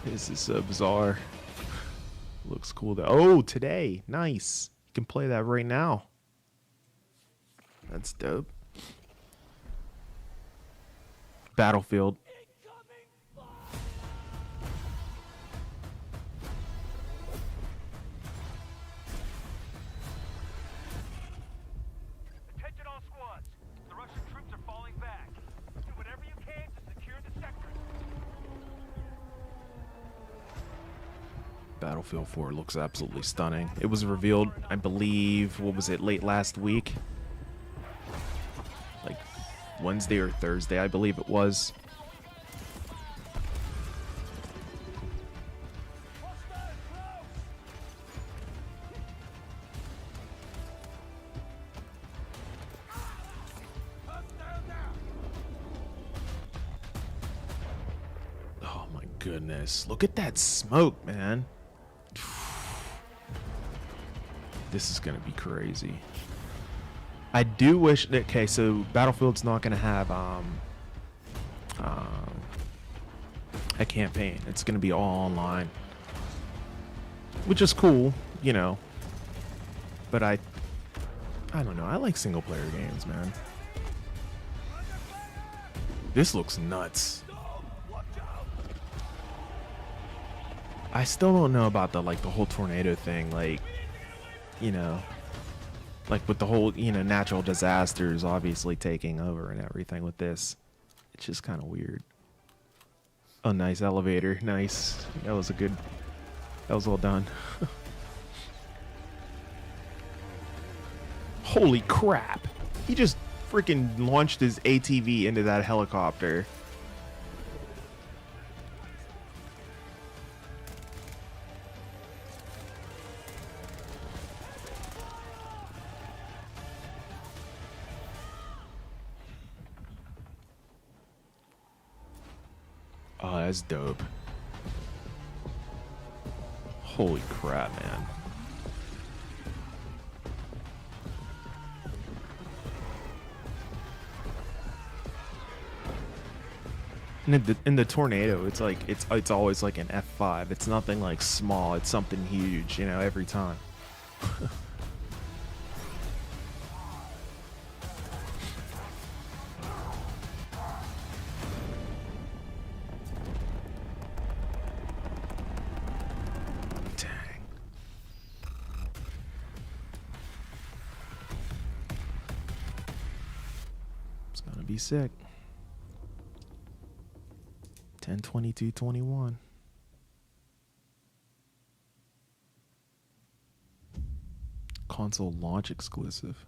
This is so bizarre. Looks cool though. Oh, today. Nice. You can play that right now. That's dope. Battlefield. Attention all squads. The Russian troops are falling back. Do whatever you can to secure the sector. Battlefield 4 looks absolutely stunning. It was revealed, I believe, what was it, late last week? Wednesday or Thursday, I believe it was. Oh my goodness. Look at that smoke, man. This is going to be crazy. I do wish that, okay, so Battlefield's not going to have a campaign. It's going to be all online, which is cool, you know. But I don't know. I like single player games, man. This looks nuts. I still don't know about the whole tornado thing, like, you know, like with the whole, you know, natural disasters obviously taking over and everything with this. It's just kind of weird. Oh, nice elevator. Nice. That was well done. Holy crap. He just freaking launched his ATV into that helicopter. Oh, that's dope. Holy crap, man. And in the tornado, it's like it's always like an F5. It's nothing like small. It's something huge, you know, every time. Be sick. 10/22/21. Console launch exclusive.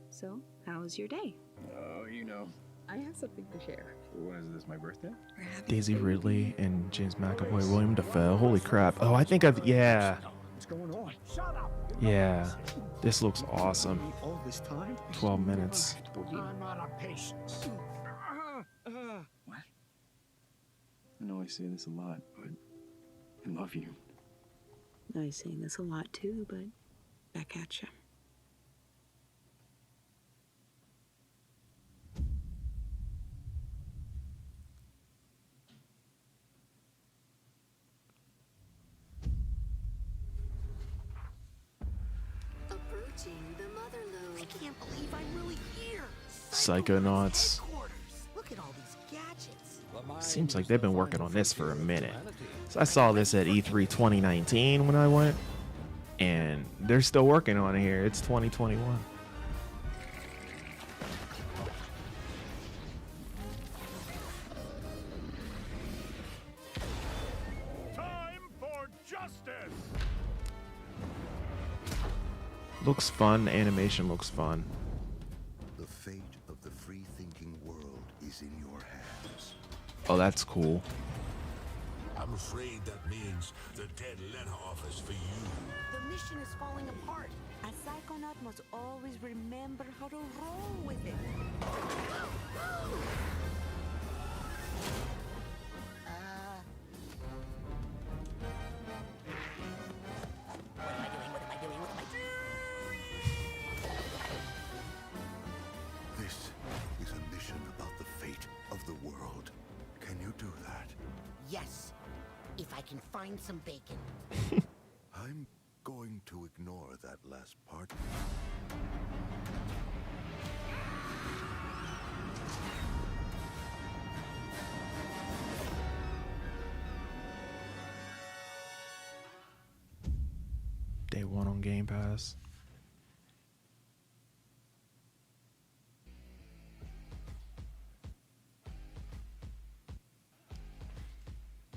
So, how was your day? Oh, you know. I have something to share. When is this, my birthday? Daisy Ridley and James McAvoy, William Dafoe. Holy crap. Oh, I think yeah. What's going on? Shut up. Yeah. This looks awesome. All this time? 12 minutes. I'm out of patience. What? I know I say this a lot, but I love you. I say this a lot too, but back at you. I can't believe I'm really here. Psychonauts. Look at all these gadgets. Seems like they've been working on this for a minute. So I saw this at E3 2019 when I went, and they're still working on it here. It's 2021. Time for justice. Looks fun. The animation looks fun. The fate of the free-thinking world is in your hands. Oh, that's cool. I'm afraid that means the dead letter office for you. The mission is falling apart. A psychonaut must always remember how to roll with it. This is a mission about the fate of the world. Can you do that? Yes, if I can find some bacon. I'm going to ignore that last part. Day one on Game Pass.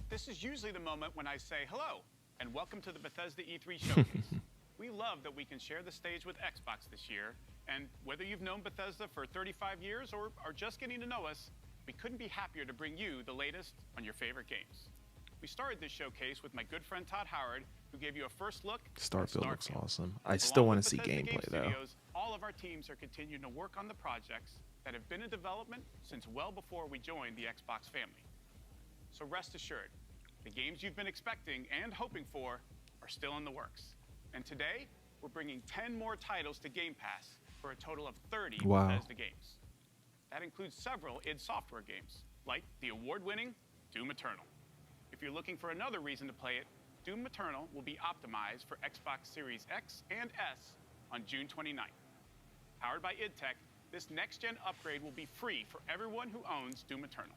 This is usually the moment when I say hello and welcome to the Bethesda E3 showcase. We love that we can share the stage with Xbox this year, And whether you've known Bethesda for 35 years or are just getting to know us, we couldn't be happier to bring you the latest on your favorite games. We started this showcase with my good friend Todd Howard, who gave you a first look at Starfield looks awesome. I still want to see gameplay though. All of our teams are continuing to work on the projects that have been in development since well before we joined the Xbox family. So rest assured, the games you've been expecting and hoping for are still in the works. And today, we're bringing 10 more titles to Game Pass for a total of 30 Bethesda games. That includes several id Software games, like the award-winning Doom Eternal. If you're looking for another reason to play it, Doom Eternal will be optimized for Xbox Series X and S on June 29th. Powered by id Tech, this next-gen upgrade will be free for everyone who owns Doom Eternal.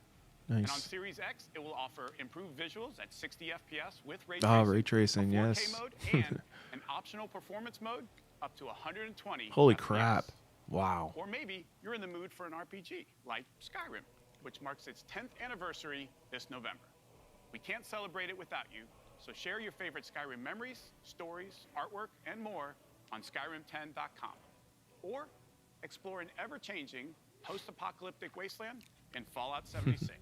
Nice. And on Series X, it will offer improved visuals at 60 FPS with ray tracing. Ray tracing, yes. 4K mode and an optional performance mode up to 120 Holy FPS. crap. Wow. Or maybe you're in the mood for an RPG, like Skyrim, which marks its 10th anniversary this November. We can't celebrate it without you, so share your favorite Skyrim memories, stories, artwork, and more on Skyrim10.com. Or explore an ever-changing, post-apocalyptic wasteland in Fallout 76.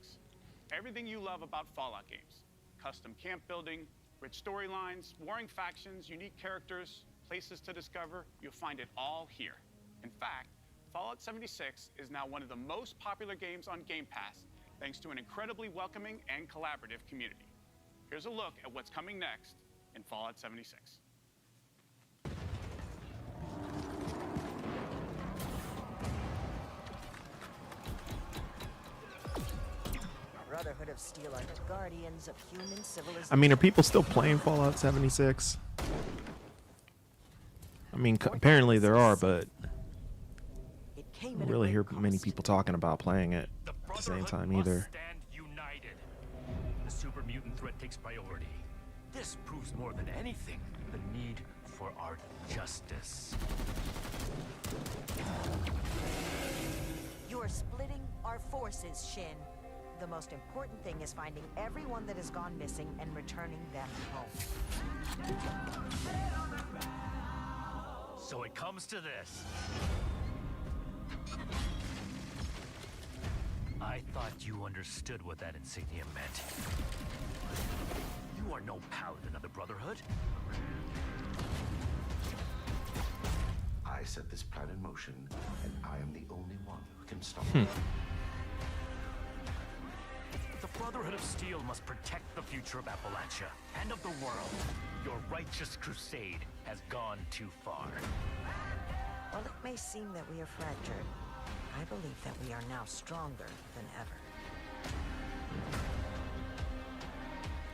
Everything you love about Fallout games. Custom camp building, rich storylines, warring factions, unique characters, places to discover, you'll find it all here. In fact, Fallout 76 is now one of the most popular games on Game Pass, thanks to an incredibly welcoming and collaborative community. Here's a look at what's coming next in Fallout 76. Brotherhood of Steel are the guardians of human civilization. I mean, are people still playing Fallout 76? I mean, apparently there are, but I don't really hear many people talking about playing it at the same time either. Stand united. The super mutant threat takes priority. This proves more than anything the need for our justice. You are splitting our forces, Shin. The most important thing is finding everyone that has gone missing and returning them home. So it comes to this. I thought you understood what that insignia meant. You are no paladin of the Brotherhood. I set this plan in motion, and I am the only one who can stop it. The Brotherhood of Steel must protect the future of Appalachia and of the world. Your righteous crusade has gone too far. While it may seem that we are fractured, I believe that we are now stronger than ever.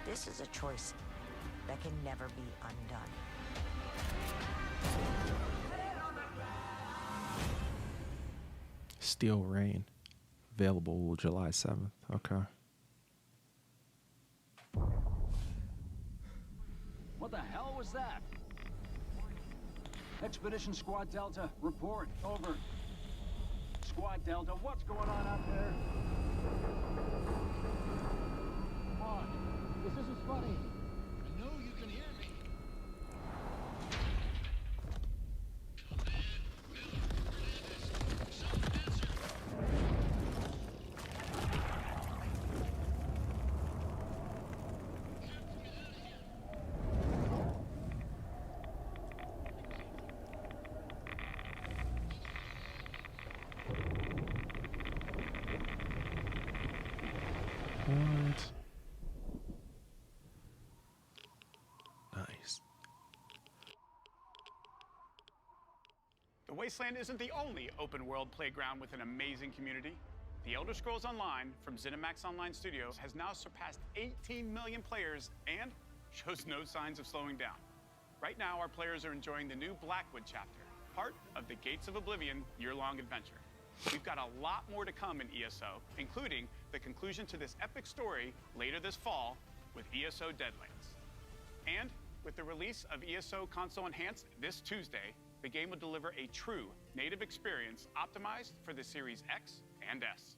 This is a choice that can never be undone. Steel Rain. Available July 7th. Okay. What the hell was that? Expedition Squad Delta, report. Over. Squad Delta, what's going on out there? Come on. This isn't funny. I know you can hear me. What? Nice. The Wasteland isn't the only open-world playground with an amazing community. The Elder Scrolls Online from ZeniMax Online Studios has now surpassed 18 million players and shows no signs of slowing down. Right now, our players are enjoying the new Blackwood chapter, part of the Gates of Oblivion year-long adventure. We've got a lot more to come in ESO, including the conclusion to this epic story later this fall with ESO Deadlands. And with the release of ESO Console Enhanced this Tuesday, the game will deliver a true native experience optimized for the Series X and S.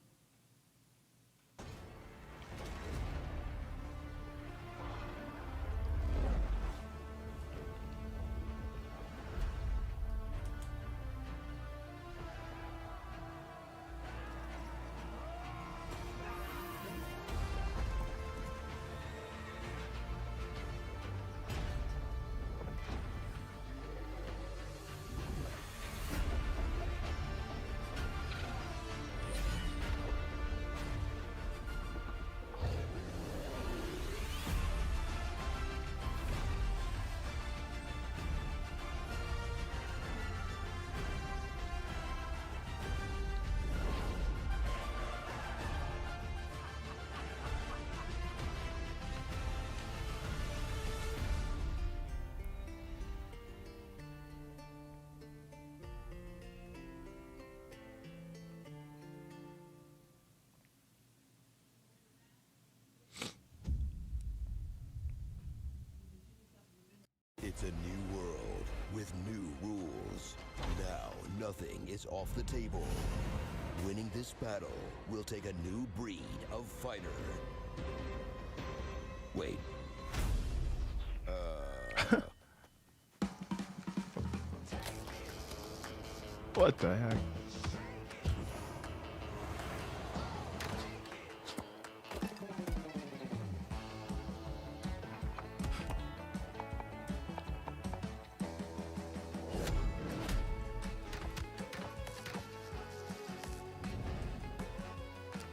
It's a new world with new rules. Now, nothing is off the table. Winning this battle will take a new breed of fighter. Wait. What the heck?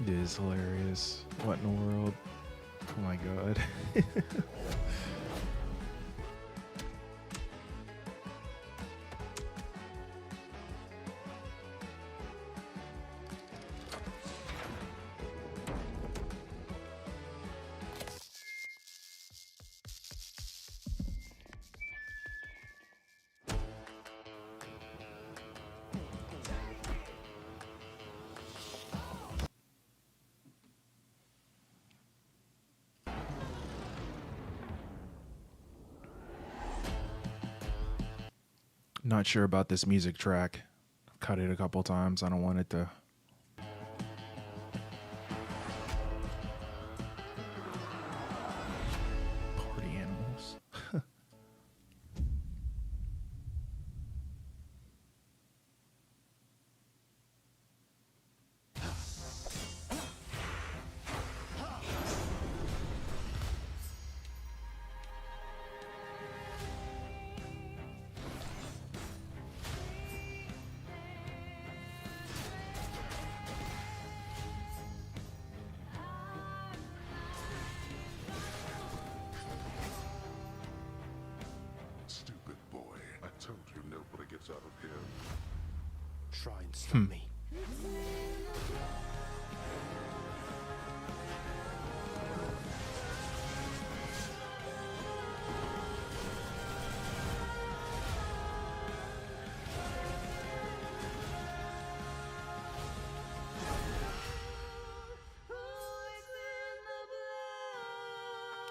It is hilarious. What in the world? Oh my god. Not sure about this music track. I've cut it a couple times. I don't want it to. Party animals. Stupid boy. I told you nobody gets out of here. Try and stop me.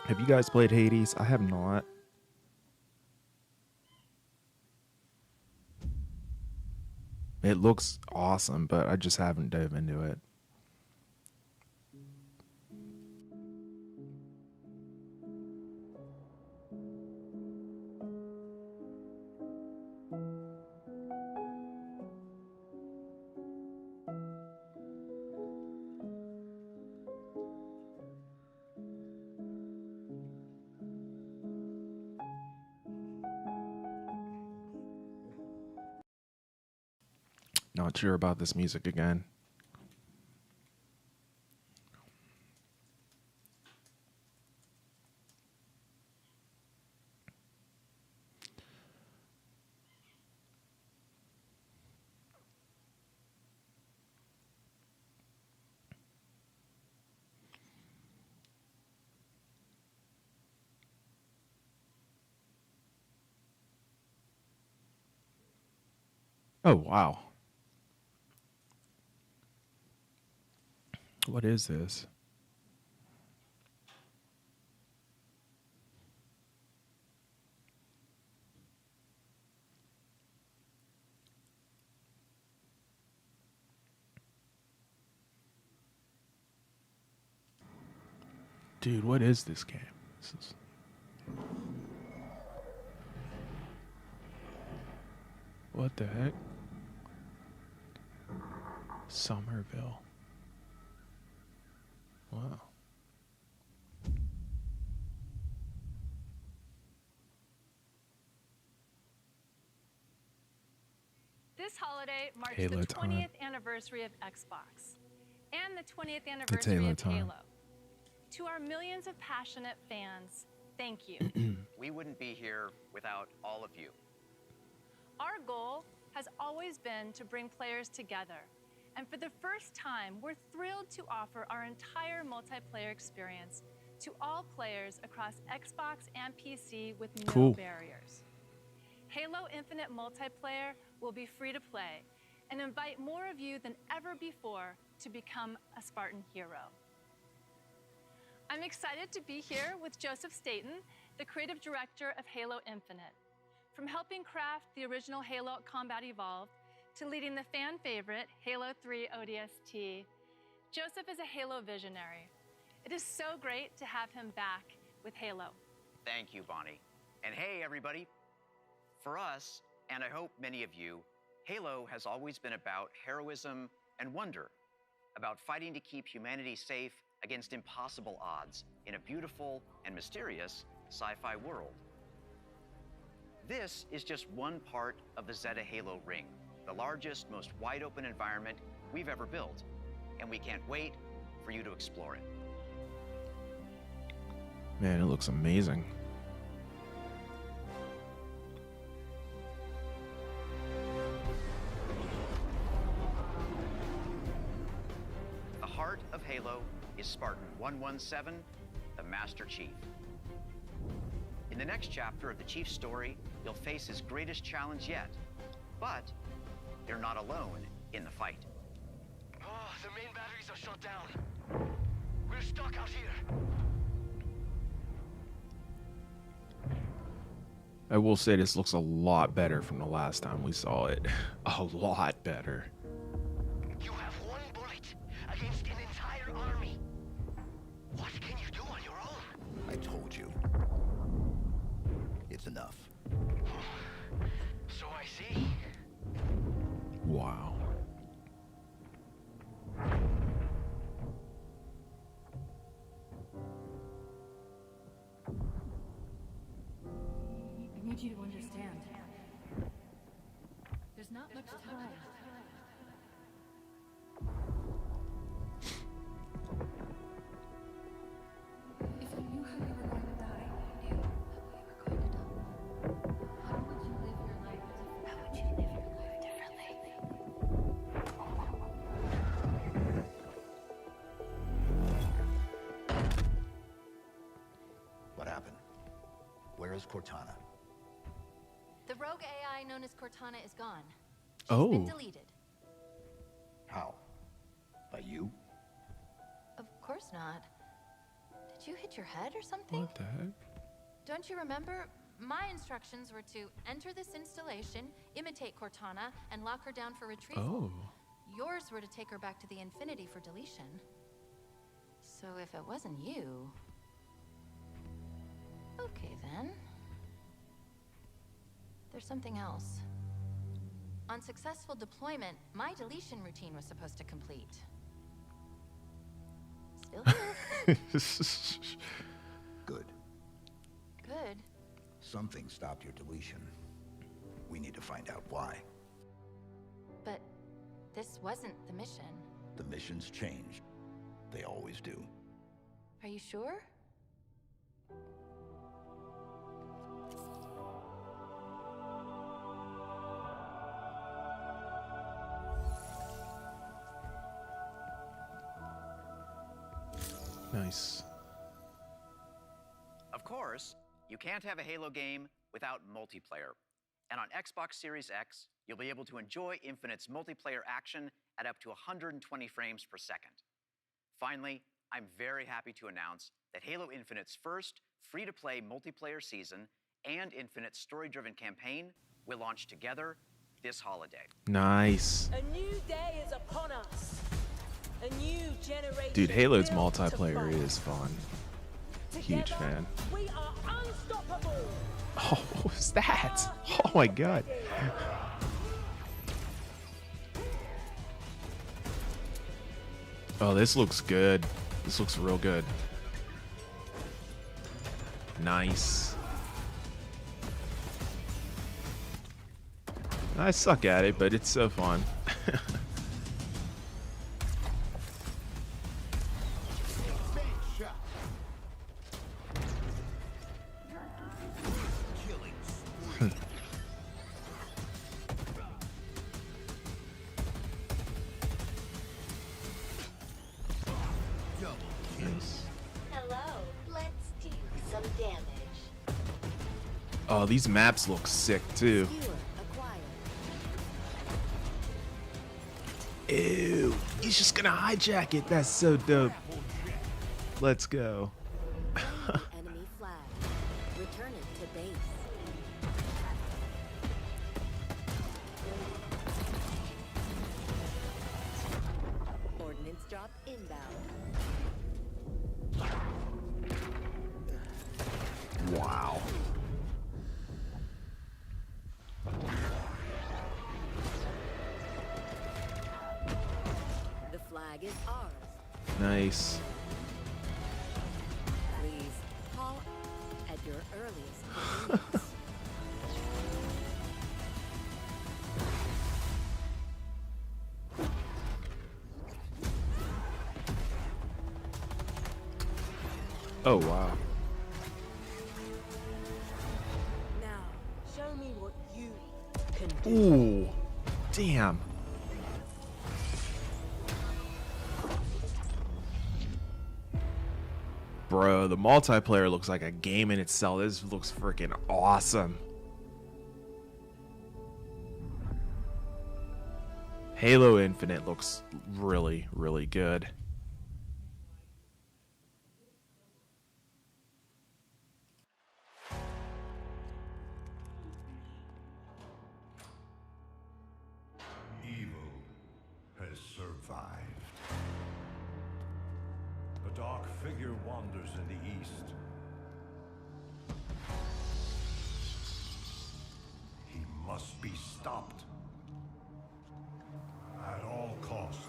Have you guys played Hades? I have not. It looks awesome, but I just haven't dove into it. Not sure about this music again. Oh, wow. What is this? Dude, what is this game? This is... What the heck? Somerville. Wow. This holiday marks Halo the time. 20th anniversary of Xbox and the 20th It's anniversary Halo of time. Halo. To our millions of passionate fans, thank you. We wouldn't be here without all of you. Our goal has always been to bring players together. And for the first time, we're thrilled to offer our entire multiplayer experience to all players across Xbox and PC with no Cool. barriers. Halo Infinite Multiplayer will be free to play and invite more of you than ever before to become a Spartan hero. I'm excited to be here with Joseph Staten, the the creative director of Halo Infinite. From helping craft the original Halo Combat Evolved to leading the fan favorite Halo 3 ODST, Joseph is a Halo visionary. It is so great to have him back with Halo. Thank you, Bonnie. And hey, everybody. For us, and I hope many of you, Halo has always been about heroism and wonder, about fighting to keep humanity safe against impossible odds in a beautiful and mysterious sci-fi world. This is just one part of the Zeta Halo ring, the largest, most wide-open environment we've ever built, and we can't wait for you to explore it. Man, it looks amazing. The heart of Halo is Spartan 117, the Master Chief. In the next chapter of the Chief's story, you'll face his greatest challenge yet. But you're not alone in the fight. Oh, the main batteries are shut down. We're stuck out here. I will say this looks a lot better from the last time we saw it. A lot better. You have one bullet against an entire army. What can you do on your own? I told you. It's enough. So I see. Wow. I need you to understand. There's not much time. If you knew how you were going to die, you knew how you were going to die. How would you live your life differently? How would you live your life differently? What happened? Where is Cortana? The rogue AI known as Cortana is gone. She's Oh. been deleted. How? By you? Of course not. Did you hit your head or something? What the heck? Don't you remember? My instructions were to enter this installation, imitate Cortana, and lock her down for retrieval. Oh. Yours were to take her back to the Infinity for deletion. So if it wasn't you... Okay, then. There's something else. On successful deployment, my deletion routine was supposed to complete. Still here. Good. Good. Something stopped your deletion. We need to find out why. But this wasn't the mission. The missions change. They always do. Are you sure? Nice. Of course, you can't have a Halo game without multiplayer. And on Xbox Series X, you'll be able to enjoy Infinite's multiplayer action at up to 120 frames per second. Finally, I'm very happy to announce that Halo Infinite's first free-to-play multiplayer season and Infinite's story-driven campaign will launch together this holiday. Nice. A new day is upon us. A new generation. Dude, Halo's built to multiplayer fight. is fun. Huge Together, fan. We are unstoppable. Oh, what was that? Oh my god. Oh, this looks good. This looks real good. Nice. I suck at it, but it's so fun. Hello, let's do some damage. Oh, these maps look sick too. Ew, he's just gonna hijack it. That's so dope. Let's go. Enemy flag. Return to base. Ordnance drop inbound. Wow. The flag is ours. Nice. Please call at your earliest convenience. Oh, wow. Now, show me what you can do. Ooh. Damn. Bro, the multiplayer looks like a game in itself. This looks freaking awesome. Halo Infinite looks really, really good. Evil has survived. A dark figure wanders in the east. He must be stopped at all costs.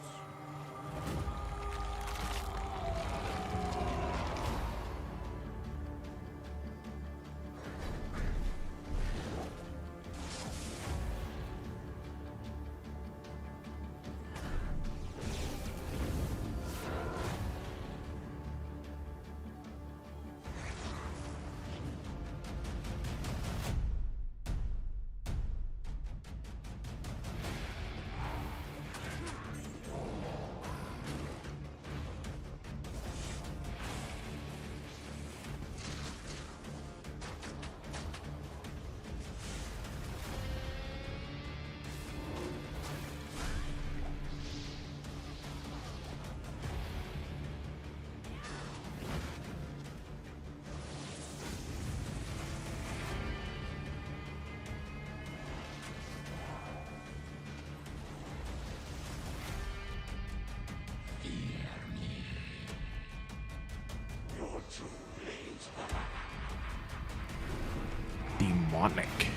Demonic.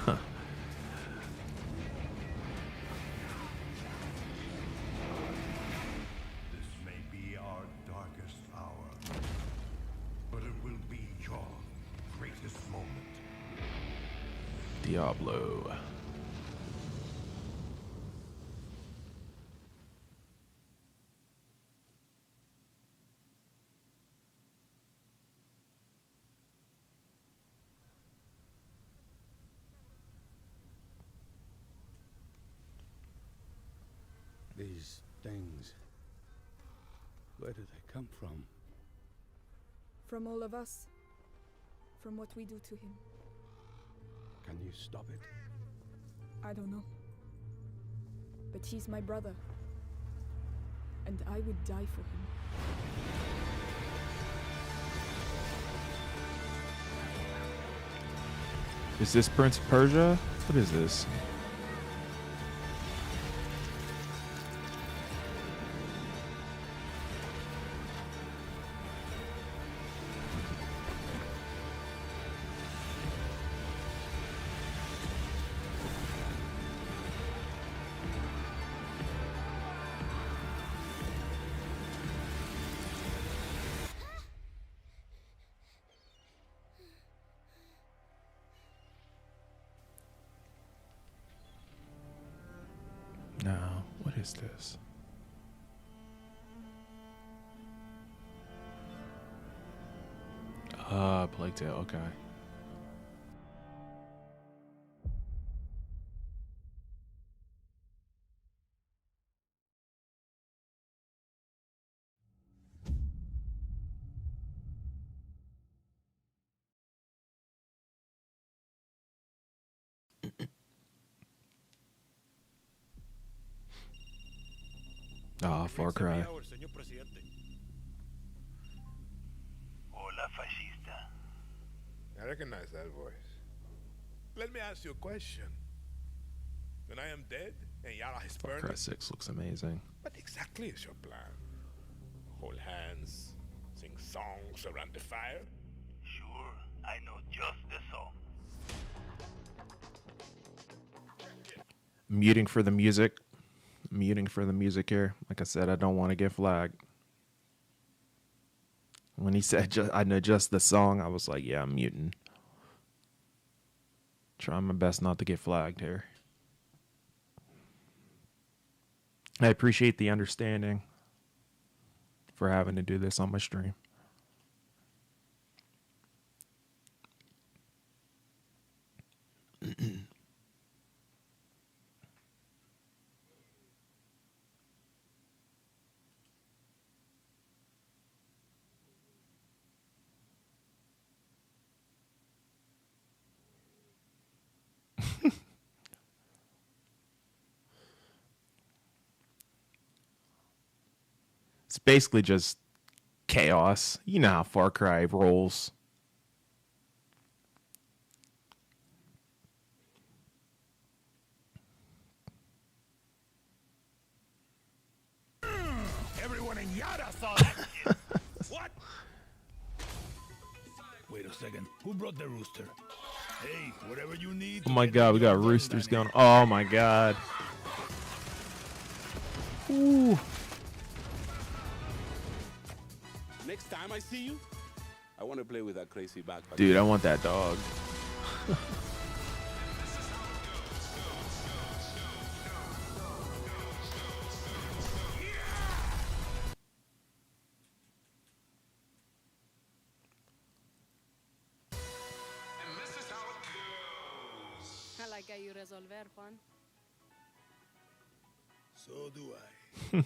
This may be our darkest hour, but it will be your greatest moment. Diablo. These things, where do they come from? From all of us. From what we do to him. Can you stop it? I don't know. But he's my brother. And I would die for him. Is this Prince of Persia? What is this? No, what is this? Plague Tale, okay. Far Cry. Hola, fascista. I recognize that voice. Let me ask you a question. When I am dead and Yara is Far burning, Cry 6 looks amazing. what exactly is your plan? Hold hands, sing songs around the fire? Sure, I know just the song. Muting for the music. Muting for the music here. Like I said, I don't want to get flagged. When he said, I know just the song, I was like, yeah, I'm muting. Trying my best not to get flagged here. I appreciate the understanding for having to do this on my stream. It's basically just chaos. You know how Far Cry rolls. Everyone in Yada saw that shit. What? Wait a second. Who brought the rooster? Hey, whatever you need. Oh my god, we got roosters going. Oh my god. Ooh. Next time I see you, I want to play with that crazy backpack. Dude, I want that dog. I like how you resolver, Juan. So do I.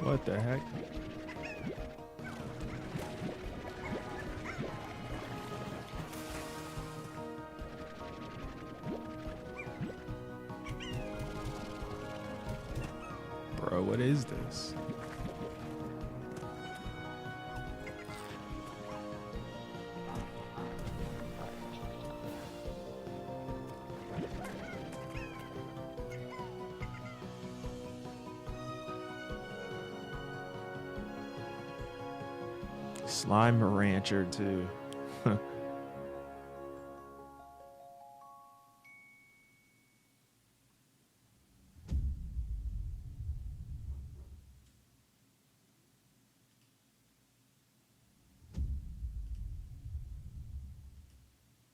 What the heck? Bro, what is this? Slime Rancher too.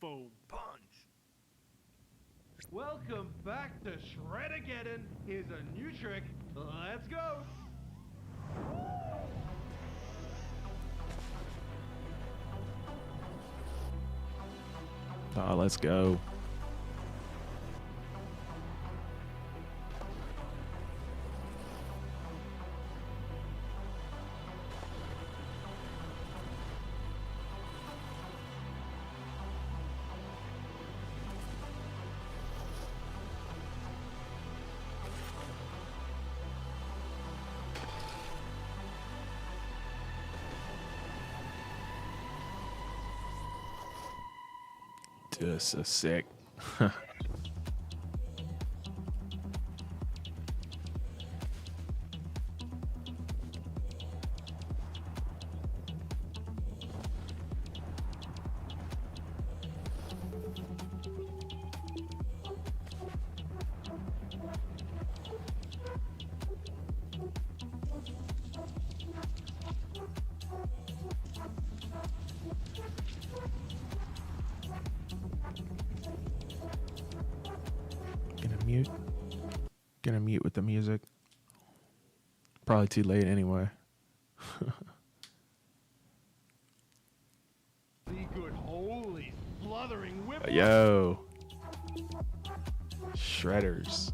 Boom punch. Welcome back to Shred-Ageddon. Here's a new trick. Let's go. Oh, let's go. Dude, so sick. Gonna mute with the music. probably too late anyway. Good holy sluthering whip. Yo. Shredders.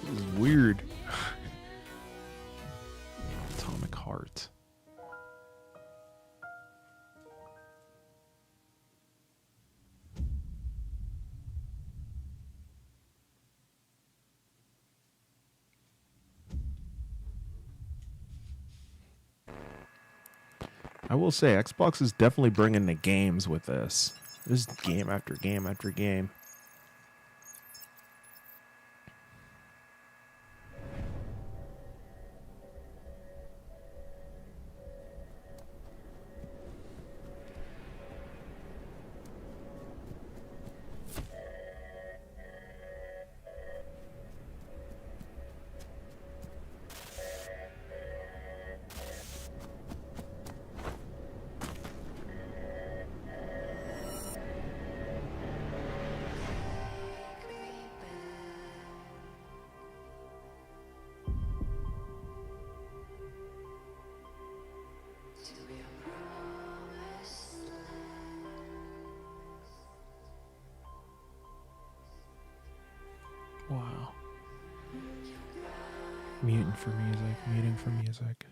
This is weird. Atomic Heart. I will say, Xbox is definitely bringing the games with this. This is game after game after game. Wow. Mutant for music, muting for music.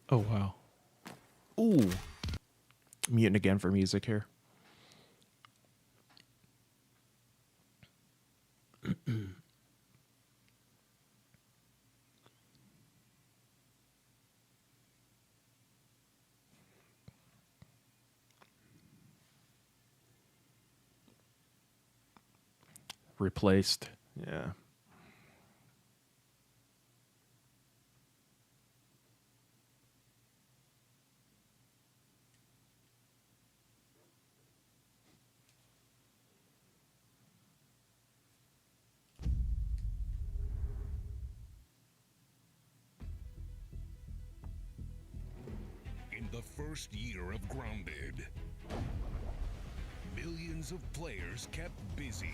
Oh, wow. Ooh. Mutant again for music here. Replaced. Yeah. In the first year of Grounded, millions of players kept busy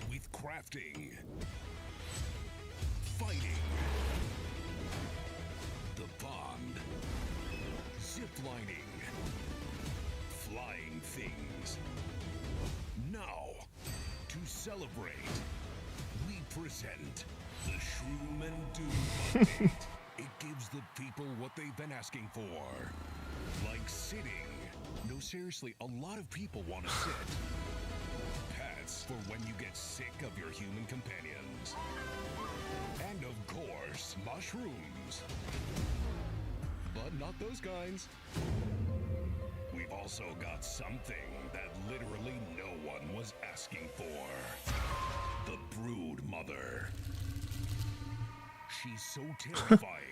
with crafting, fighting, the pond, ziplining, flying things. Now, to celebrate, we present the Shroom and Doom update. It gives the people what they've been asking for. Like sitting. No, seriously, a lot of people want to sit. Pets for when you get sick of your human companions. And of course, mushrooms. But not those kinds. We've also got something that literally no one was asking for. The Brood Mother. She's so terrifying.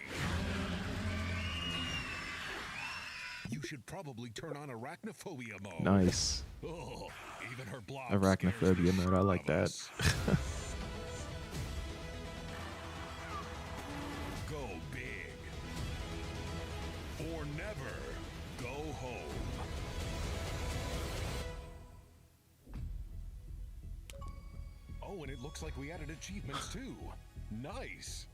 You should probably turn on arachnophobia mode. Nice. Oh, even her blob Arachnophobia mode. I like that. Go big. Or never go home. Oh, and it looks like we added achievements too. Nice.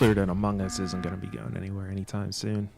clear that Among Us isn't going to be going anywhere anytime soon.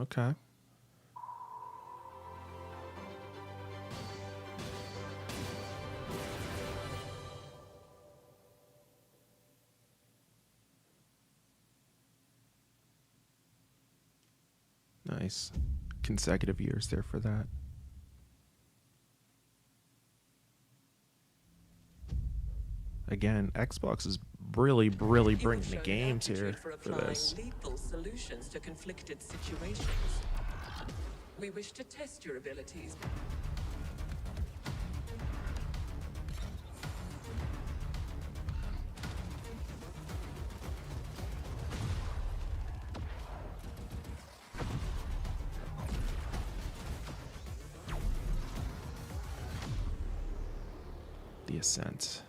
Okay. Nice. Consecutive years there for that. Again, Xbox is really bringing the games here for this. Lethal solutions to conflicted situations. We wish to test your abilities. The Ascent.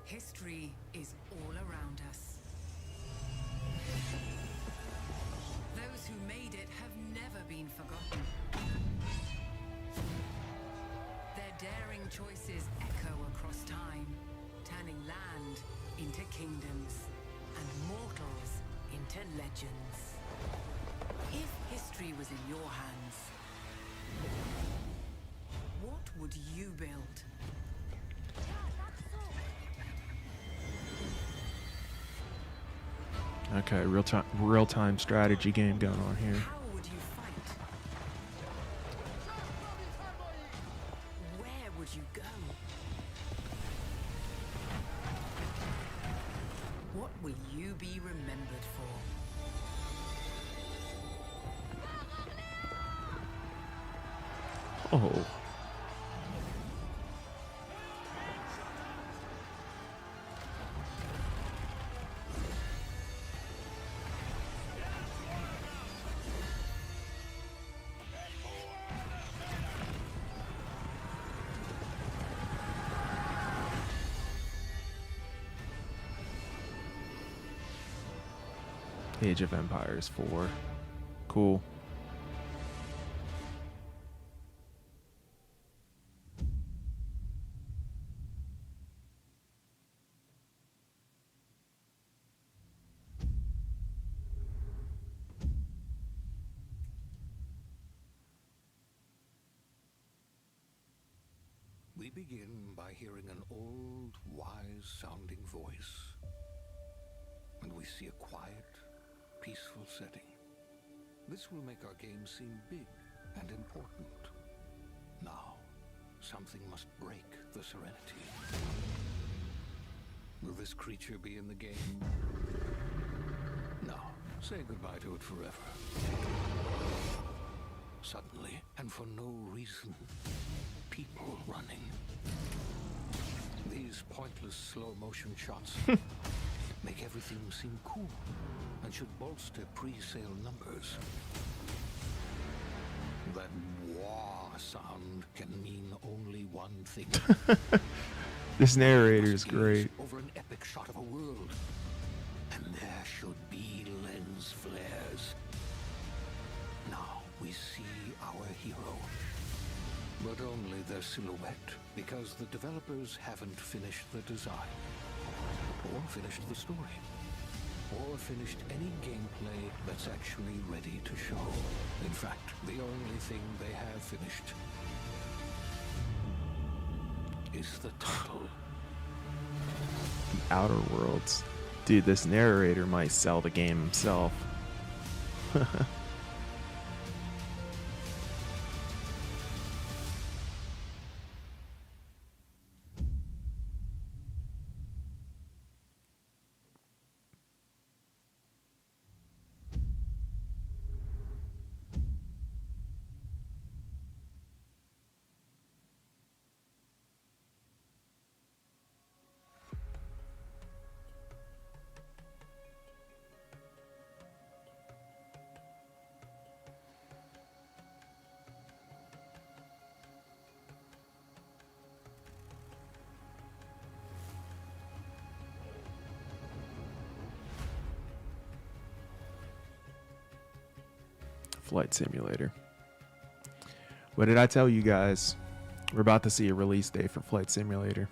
History is all around us. Those who made it have never been forgotten. Their daring choices echo across time, turning land into kingdoms and mortals into legends. If history was in your hands, what would you build? Okay, real time strategy game going on here. How would you fight? Where would you go? What will you be remembered for? Oh. Age of Empires 4. Cool. We begin by hearing an old, wise-sounding voice. And we see a quiet, peaceful setting. This will make our game seem big and important. Now, something must break the serenity. Will this creature be in the game? No. Say goodbye to it forever. Suddenly, and for no reason, people running. these pointless slow motion shots make everything seem cool and should bolster pre-sale numbers. That wah sound can mean only one thing. This narrator is great. Over an epic shot of a world, and there should be lens flares. Now we see our hero, but only their silhouette, because the developers haven't finished the design, or finished the story, or finished any gameplay that's actually ready to show. In fact, the only thing they have finished is the title. The Outer Worlds. Dude, this narrator might sell the game himself. Flight Simulator. What did I tell you guys? We're about to see a release date for Flight Simulator.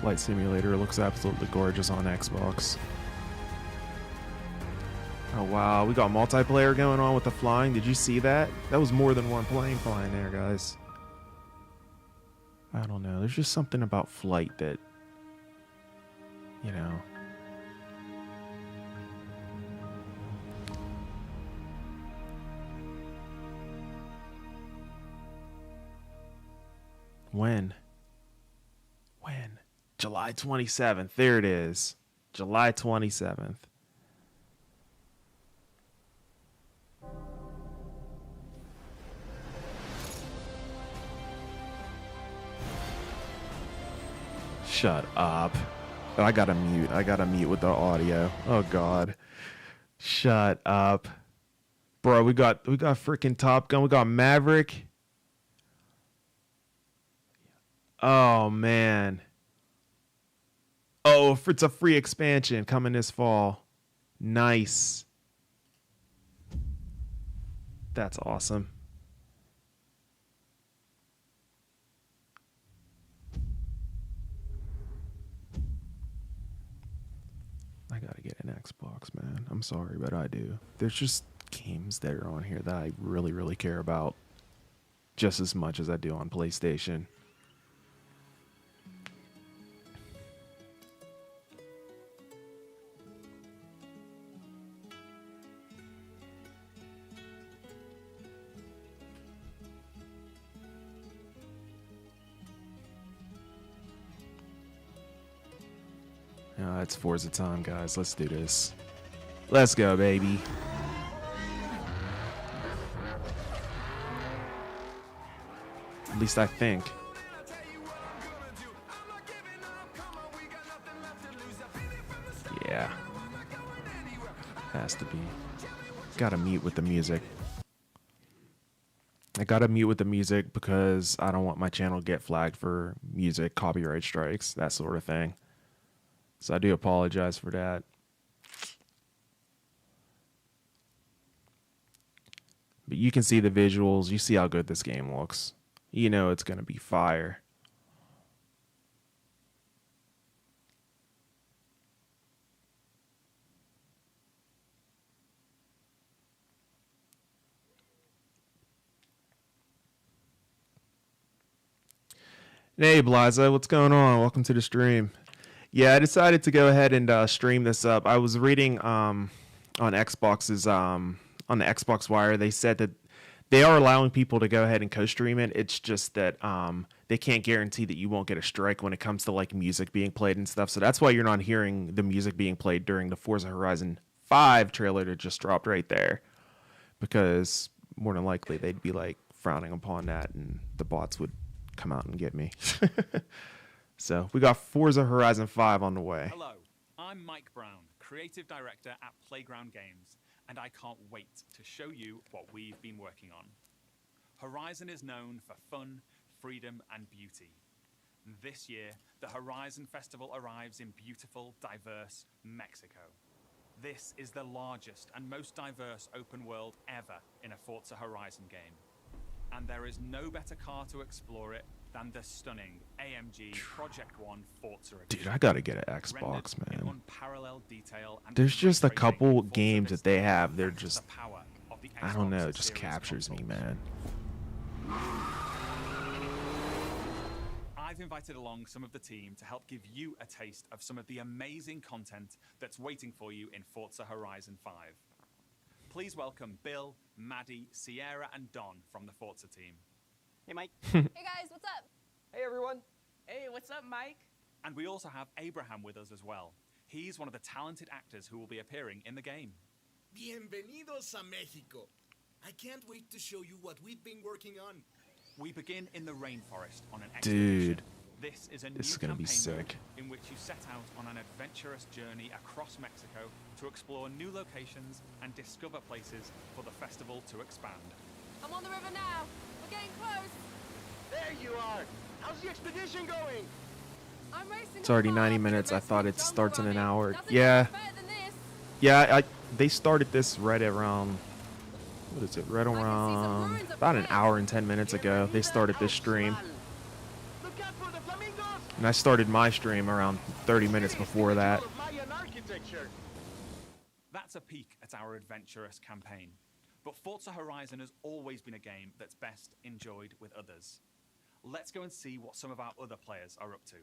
Flight Simulator looks absolutely gorgeous on Xbox. Oh wow, we got multiplayer going on with the flying. Did you see that? That was more than one plane flying there, guys. I don't know. There's just something about flight that, you know. When? July 27th. There it is. July 27th. Shut up. I gotta mute. I gotta mute with the audio. Oh God. Shut up. Bro, we got freaking Top Gun. We got Maverick. Oh man. Oh, it's a free expansion coming this fall. Nice. That's awesome. I gotta get an Xbox, man. I'm sorry, but I do. There's just games that are on here that I really, really care about just as much as I do on PlayStation. It's Forza time, guys. Let's do this. Let's go, baby. At least I think. Yeah. Has to be. Gotta mute with the music. I gotta mute with the music because I don't want my channel to get flagged for music, copyright strikes, that sort of thing. So I do apologize for that. But you can see the visuals. You see how good this game looks. You know it's going to be fire. Hey, Blaza, what's going on? Welcome to the stream. Yeah, I decided to go ahead and stream this up. I was reading on Xbox's on the Xbox Wire. They said that they are allowing people to go ahead and co-stream it. It's just that they can't guarantee that you won't get a strike when it comes to like music being played and stuff. So that's why you're not hearing the music being played during the Forza Horizon 5 trailer that just dropped right there, because more than likely they'd be like frowning upon that, and the bots would come out and get me. So we got Forza Horizon 5 on the way. Hello, I'm Mike Brown, Creative Director at Playground Games, and I can't wait to show you what we've been working on. Horizon is known for fun, freedom, and beauty. This year, the Horizon Festival arrives in beautiful, diverse Mexico. This is the largest and most diverse open world ever in a Forza Horizon game. And there is no better car to explore it than the stunning AMG Project One Forza Edition. Dude, I gotta get an Xbox, man. Unparalleled detail and There's just a couple games that they have. They're just, I don't know, it just captures me, man. I've invited along some of the team to help give you a taste of some of the amazing content that's waiting for you in Forza Horizon 5. Please welcome Bill, Maddie, Sierra, and Don from the Forza team. Hey, Mike. Hey guys, what's up? Hey, everyone. Hey, what's up, Mike? And we also have Abraham with us as well. He's one of the talented actors who will be appearing in the game. Bienvenidos a Mexico. I can't wait to show you what we've been working on. We begin in the rainforest on an Dude, expedition. This is a new this is gonna be campaign mode sick. in which you set out on an adventurous journey across Mexico to explore new locations and discover places for the festival to expand. I'm on the river now. We're getting close. There you are. How's the expedition going? I'm racing. It's already 90 minutes. I thought it starts in an hour. Nothing Yeah. better than this. Yeah, they started this right around, what is it, right around about an hour and 10 minutes ago. They started this stream. Look out for the flamingos. And I started my stream around 30 minutes before that. Mayan architecture. That's a peek at our adventurous campaign. But Forza Horizon has always been a game that's best enjoyed with others. Let's go and see what some of our other players are up to.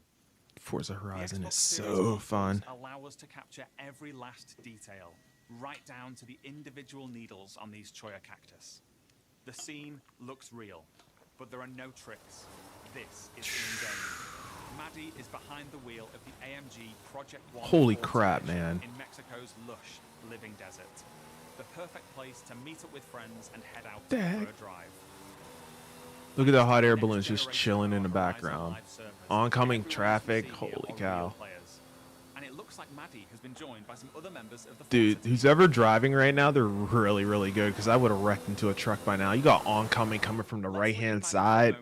Forza Horizon The is Xbox Series so consoles fun. allow us to capture every last detail, right down to the individual needles on these cholla cactus. The scene looks real, but there are no tricks. This is in-game. Maddie is behind the wheel of the AMG Project One. Holy Forza crap, Edition man. In Mexico's lush, living desert. The perfect place to meet up with friends and head out The for heck? a drive. Look at the hot air balloons just chilling in the background. Oncoming traffic, holy cow. And it looks like Maddie has been joined by some other members of the Dude, who's ever driving right now, they're really, really good, because I would have wrecked into a truck by now. You got oncoming coming from the right-hand side.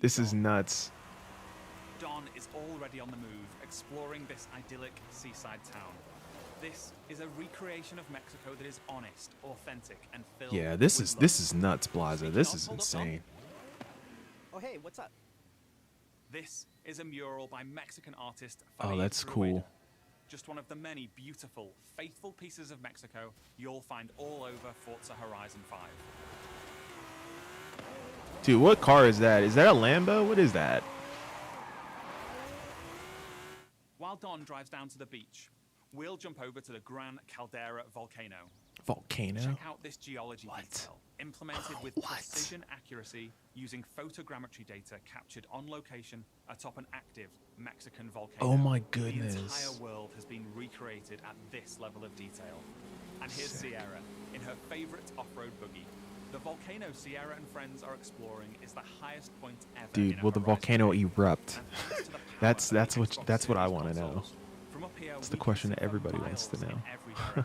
This is nuts. Don is already on the move, exploring this idyllic seaside town. This is a recreation of Mexico that is honest, authentic, and filled Yeah, this with is nuts, Blaza. This is insane. Oh, hey, what's up? This is a mural by Mexican artist Oh, Farid that's Rueda. cool. Just one of the many beautiful, faithful pieces of Mexico you'll find all over Forza Horizon 5. Dude, what car is that? Is that a Lambo? What is that? While Don drives down to the beach, we'll jump over to the Gran Caldera volcano. Volcano? Check out this geology detail, implemented with precision accuracy using photogrammetry data captured on location atop an active Mexican volcano. Oh my The goodness. entire world has been recreated at this level of detail. And here's Sierra in her favorite off-road buggy. The volcano Sierra and friends are exploring is the highest point ever. Dude, will the volcano erupt? That's what I want to know. From up here, It's the question that everybody wants to know.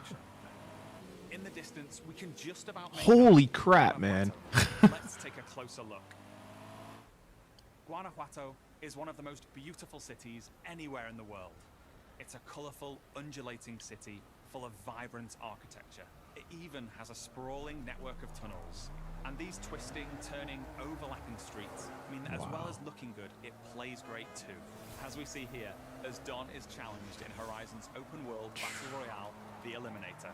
In the distance, we can just about make Holy out crap, man. Let's take a closer look. Guanajuato is one of the most beautiful cities anywhere in the world. It's a colorful, undulating city full of vibrant architecture. It even has a sprawling network of tunnels. And these twisting, turning, overlapping streets mean that as well as looking good, it plays great too. As we see here, as Don is challenged in Horizon's open world battle royale, The Eliminator.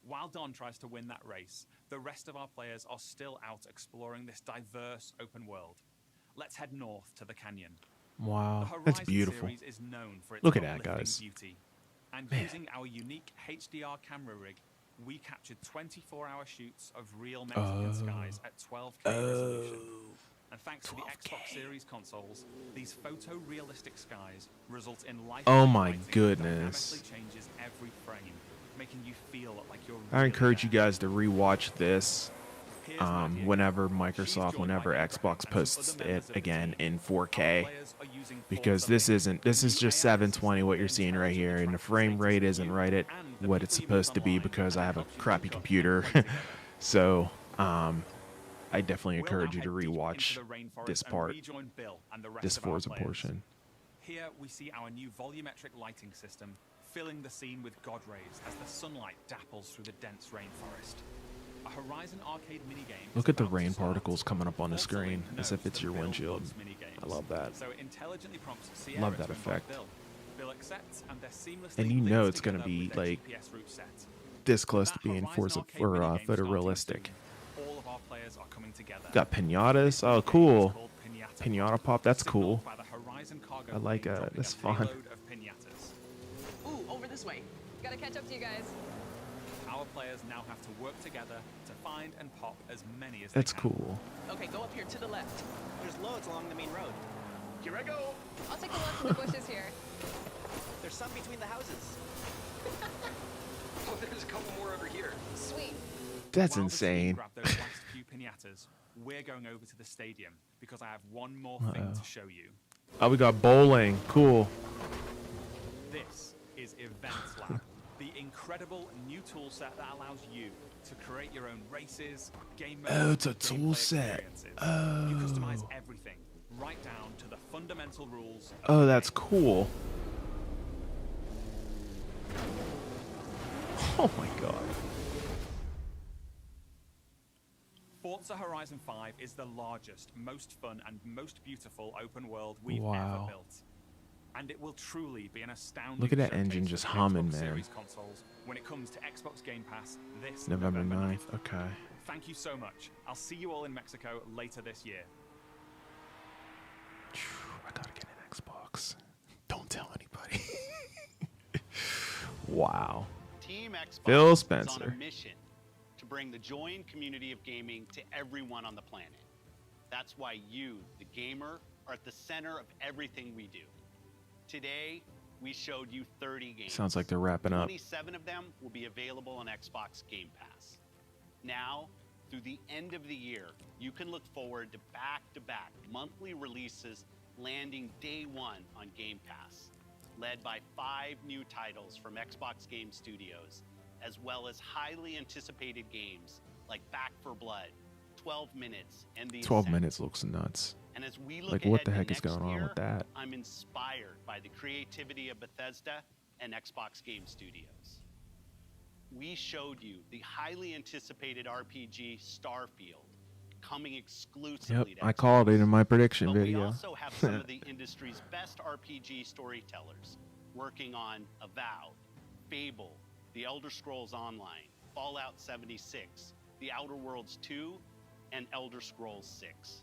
While Don tries to win that race, the rest of our players are still out exploring this diverse open world. let's head north to the canyon. Wow, The that's Horizon beautiful. series is known for its Look at that, uplifting guys. beauty. And Man. using our unique HDR camera rig, we captured 24-hour shoots of real Mexican skies at 12K resolution. And thanks to the Xbox Series consoles, these photorealistic skies result in life. Oh my lighting that goodness. dynamically changes every frame, making you feel like you're I really encourage there. you guys to rewatch this whenever whenever Xbox posts it again in 4K, because this is just 720 what you're seeing right here, and the frame rate isn't right at what it's supposed to be because I have a crappy computer. So I definitely encourage you to rewatch this part, this Forza portion. Here we see our new volumetric lighting system filling the scene with god rays as the sunlight dapples through the dense rainforest. A Horizon arcade minigame. Look at the rain particles coming up on the screen as if it's your windshield. I love that. So it intelligently prompts Sierra Love that to involve effect. Bill. Bill accepts, and they're seamlessly And you know linked it's gonna together be with their like GPS route set. this close With to that being Horizon Forza arcade or minigame starting photorealistic. soon, all of our players are coming together. Got pinatas. Oh, cool. Pinata pop. That's cool. By the Horizon cargo I like plane dropping that's a fun. payload of pinatas. Ooh, over this way. Gotta catch up to you guys. Our players now have to work together to find and pop as many as That's they can. cool. Okay, go up here to the left. There's loads along the main road. Here I go. I'll take a look in the bushes here. There's some between the houses. Oh, there's a couple more over here. Sweet. That's While the team insane. grab those last few pinatas, we're going over to the stadium because I have one more thing to show you. Oh, we got bowling. Cool. This is Events Lab, the incredible new tool set that allows you to create your own races, game modes, Oh, it's a and tool gameplay set. experiences. You Oh. customize everything, right down to the fundamental rules. Of Oh, the that's game. cool. Oh my god. Forza Horizon 5 is the largest, most fun, and most beautiful open world we've Wow. ever built. And it will truly be an astounding Look at that showcase engine for just the humming, Xbox man. Series consoles when it comes to Xbox Game Pass this November 9th. 9th. Okay. Thank you so much. I'll see you all in Mexico later this year. I gotta get an Xbox. Don't tell anybody. Wow. Team Xbox Phil is Spencer. on a mission to bring the joy and community of gaming to everyone on the planet. That's why you, the gamer, are at the center of everything we do. Today, we showed you 30 games. Sounds like they're wrapping up. 27 of them will be available on Xbox Game Pass. Now, through the end of the year, you can look forward to back-to-back monthly releases landing day one on Game Pass, led by 5 new titles from Xbox Game Studios, as well as highly anticipated games like Back 4 Blood, 12 Minutes, and The 12 Ascent. minutes looks nuts. And as we look Like, what ahead the to heck is next going on year, with that? I'm inspired by the creativity of Bethesda and Xbox Game Studios. We showed you the highly anticipated RPG Starfield, coming exclusively Yep, to I called it in my prediction but video. we also have some of the industry's best RPG storytellers working on Avowed, Fable, The Elder Scrolls Online, Fallout 76, The Outer Worlds 2, and Elder Scrolls 6.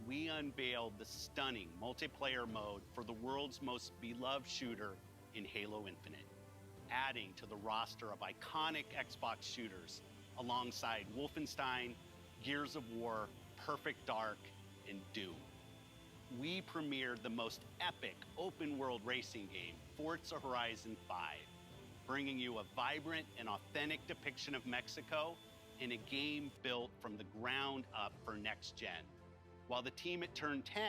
We unveiled the stunning multiplayer mode for the world's most beloved shooter in Halo Infinite, adding to the roster of iconic Xbox shooters alongside Wolfenstein, Gears of War, Perfect Dark, and Doom. We premiered the most epic open-world racing game, Forza Horizon 5, bringing you a vibrant and authentic depiction of Mexico in a game built from the ground up for next gen, while the team at Turn 10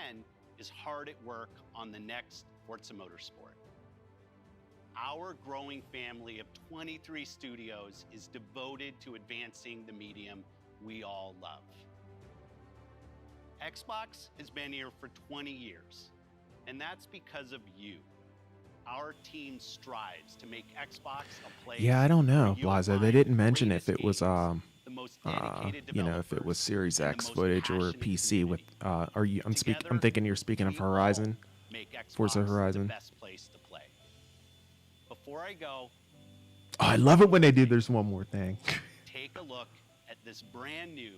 is hard at work on the next Forza Motorsport. Our growing family of 23 studios is devoted to advancing the medium we all love. Xbox has been here for 20 years, and that's because of you. Our team strives to make Xbox a place. Yeah, I don't know, where you'll Blaza. They find didn't the mention if greatest it was games, the most dedicated you know, if it was developers, Series and the X most footage or passionate PC with are you I'm Together, thinking you're speaking of we all Horizon. make Xbox Forza Horizon. the best place to play. Before I go, Oh, I love it when they do there's one more thing. take a look at this brand new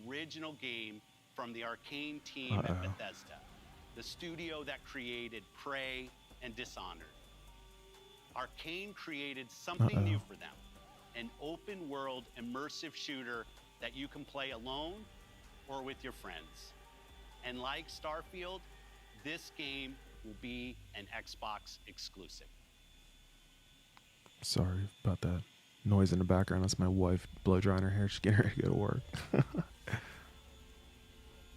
original game from the Arcane team at Bethesda, the studio that created Prey and Dishonored. Arcane created something new for them, an open-world immersive shooter that you can play alone or with your friends. And like Starfield, this game will be an Xbox exclusive. Sorry about that noise in the background. That's my wife blow drying her hair. She's getting ready to go to work.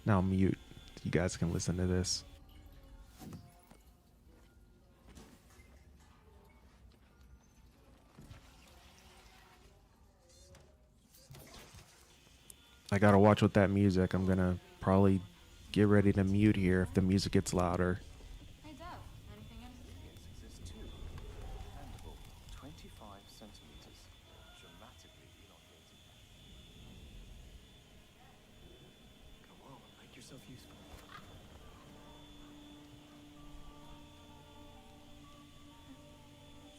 Now I'll mute. You guys can listen to this. I gotta watch with that music. I'm gonna probably get ready to mute here if the music gets louder. Hey, Dev, anything else? Exists too. Dependable. 25 centimeters. Dramatically elongated. Come on, make yourself useful.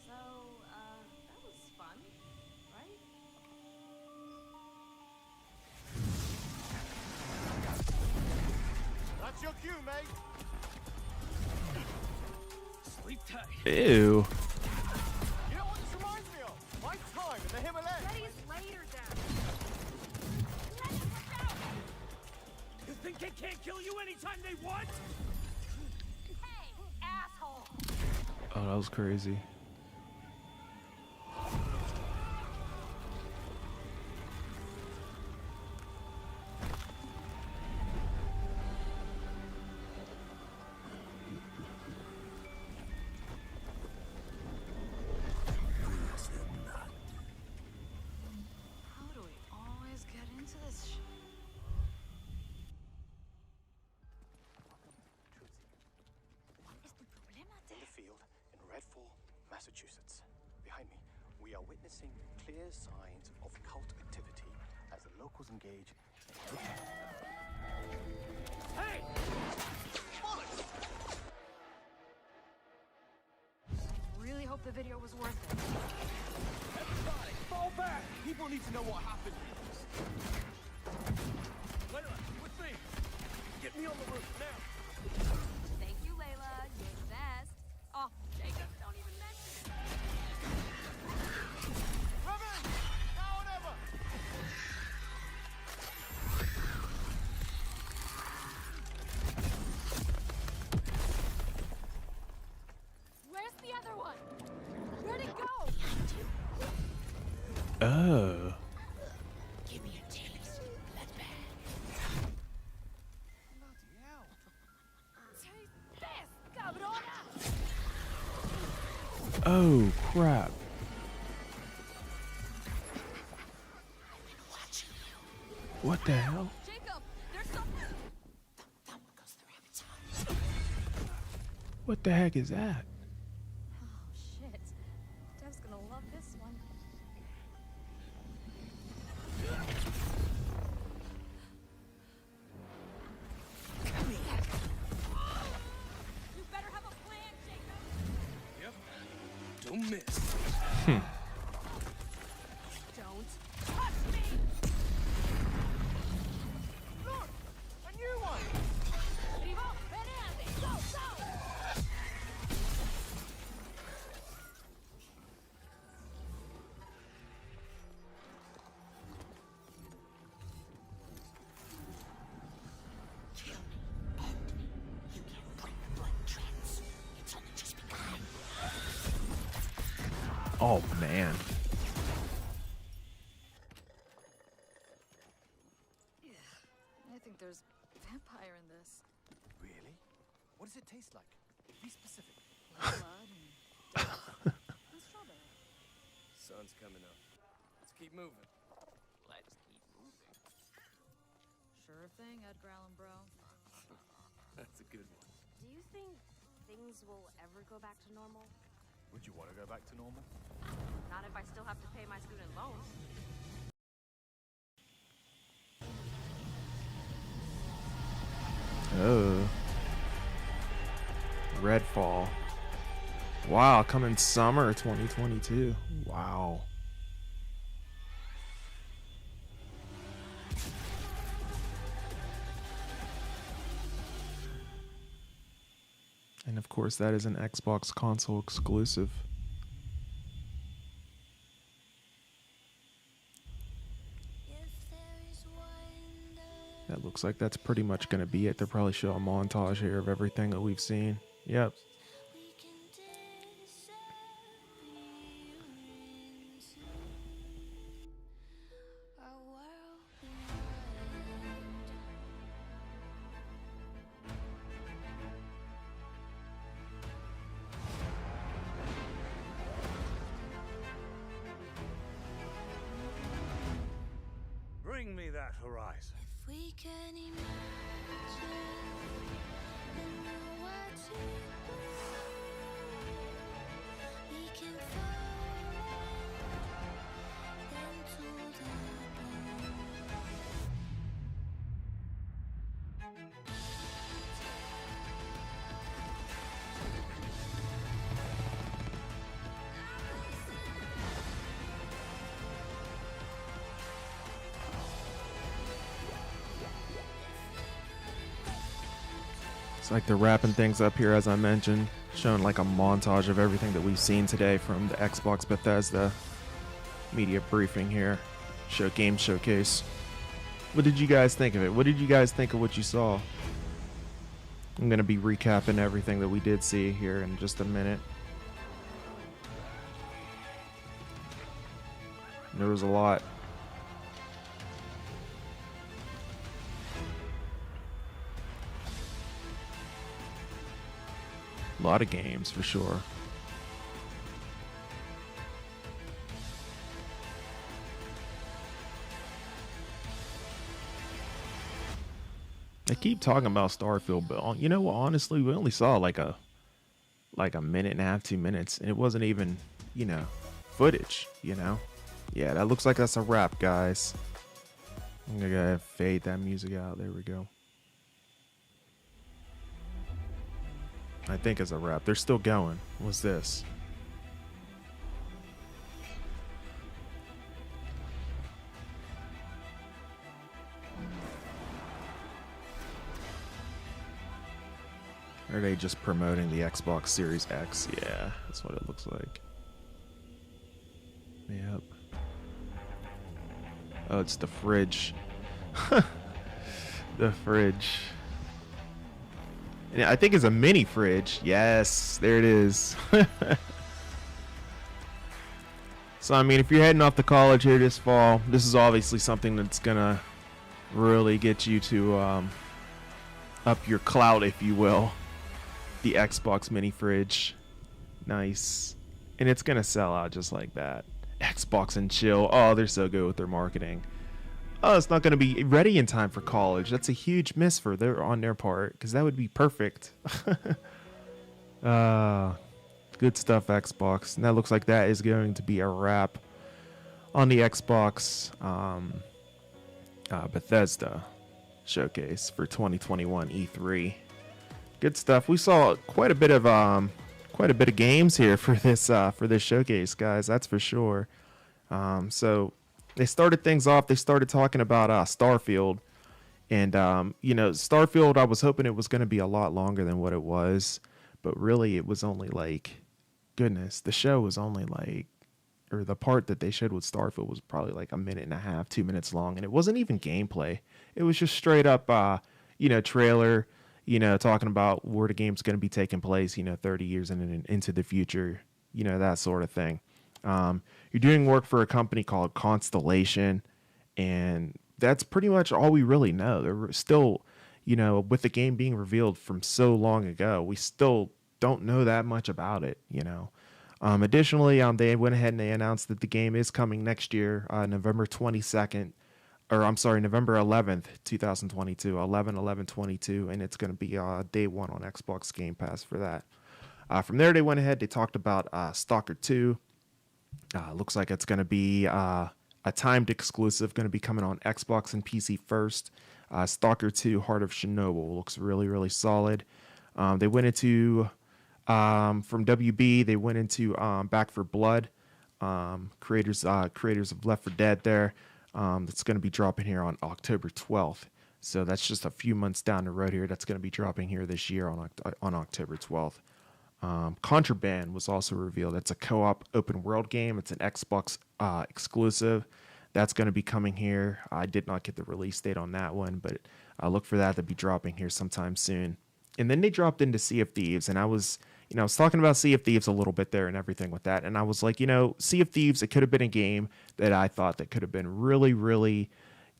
So, that was fun, right? That's your cue, mate. Sleep tight. Ew. You know what this reminds me of? My time in the Himalayas. Ready's later, Dad. You think they can't kill you anytime they want? Hey, asshole! Oh, that was crazy. How do we always get into this shit? In the field in Redfall, Massachusetts. Behind me, we are witnessing clear signs of cult activity as the locals engage in Hey! Really hope the video was worth it. Everybody, fall back. People need to know what happened. Layla, with me. Get me on the roof now. Thank you, Layla. You're the best. Oh, Jacob, don't even mention it. Revan, now or never. Where's the other one? Where'd it go? Oh. Give me a taste. Let's Bloody hell. Taste this, cabrona! Oh, crap. What the hell? Jacob, there's something. What the heck is that? Oh, shit. Dev's gonna love this one. You better have a plan, Jacob. Yep. Don't miss. Don't touch me! Look, a new one. Vivo, Fernandez, go, go! Oh, man. I think there's vampire in this. Really? What does it taste like? Be specific. Blood and death and strawberry. Sun's coming up. Let's keep moving. Let's keep moving. Sure thing, Edgar Allan Bro. That's a good one. Do you think things will ever go back to normal? Would you want to go back to normal? Not if I still have to pay my student loans. Oh. Redfall. Wow, coming summer 2022. Wow. And of course, that is an Xbox console exclusive. That looks like that's pretty much going to be it. They'll probably show a montage here of everything that we've seen. Yep. Bring me that horizon. If we can imagine and know what to do, we can fall into the blue. It's like they're wrapping things up here, as I mentioned, showing like a montage of everything that we've seen today from the Xbox Bethesda media briefing here, game showcase. What did you guys think of it? What did you guys think of what you saw? I'm going to be recapping everything that we did see here in just a minute. There was a lot. A lot of games for sure. They keep talking about Starfield, but you know what? Honestly, we only saw like a minute and a half, 2 minutes, and it wasn't even, you know, footage. You know, yeah, that looks like that's a wrap, guys. I'm gonna fade that music out. There we go. I think it's a wrap. They're still going. What's this? Or are they just promoting the Xbox Series X? Yeah, that's what it looks like. Yep. Oh, it's the fridge. The fridge. I think it's a mini fridge. Yes, there it is. So, I mean, if you're heading off to college here this fall, this is obviously something that's going to really get you to up your clout, if you will. The Xbox mini fridge. Nice. And it's going to sell out just like that. Xbox and chill. Oh, they're so good with their marketing. Oh, it's not going to be ready in time for college. That's a huge miss for on their part, because that would be perfect. Good stuff, Xbox. And that looks like that is going to be a wrap on the Xbox Bethesda showcase for 2021 E3. Good stuff. We saw quite a bit of games here for this showcase, guys. That's for sure. So they started things off. They started talking about Starfield, and Starfield. I was hoping it was going to be a lot longer than what it was, but really it was only like, goodness, the show was only like, or the part that they showed with Starfield was probably like a minute and a half, 2 minutes long, and it wasn't even gameplay. It was just straight up, trailer, talking about where the game's going to be taking place, 30 years into the future, that sort of thing. You're doing work for a company called Constellation, and that's pretty much all we really know. They're still, with the game being revealed from so long ago, we still don't know that much about it, Additionally, they went ahead and they announced that the game is coming next year, November 22nd, November 11th, 2022, 11/11/22, and it's going to be day one on Xbox Game Pass for that. From there, they went ahead, they talked about Stalker 2. Looks like it's going to be a timed exclusive, going to be coming on Xbox and PC first. Stalker 2, Heart of Chernobyl looks really, really solid. They went into, from WB, they went into Back 4 Blood, creators of Left 4 Dead there. That's going to be dropping here on October 12th. So that's just a few months down the road here. That's going to be dropping here this year on October 12th. Contraband was also revealed. It's a co-op open world game. It's an Xbox exclusive. That's going to be coming here. I did not get the release date on that one, but I look for that to be dropping here sometime soon. And then they dropped into Sea of Thieves, and I was talking about Sea of Thieves a little bit there and everything with that. And I was like, Sea of Thieves, it could have been a game that I thought that could have been really, really,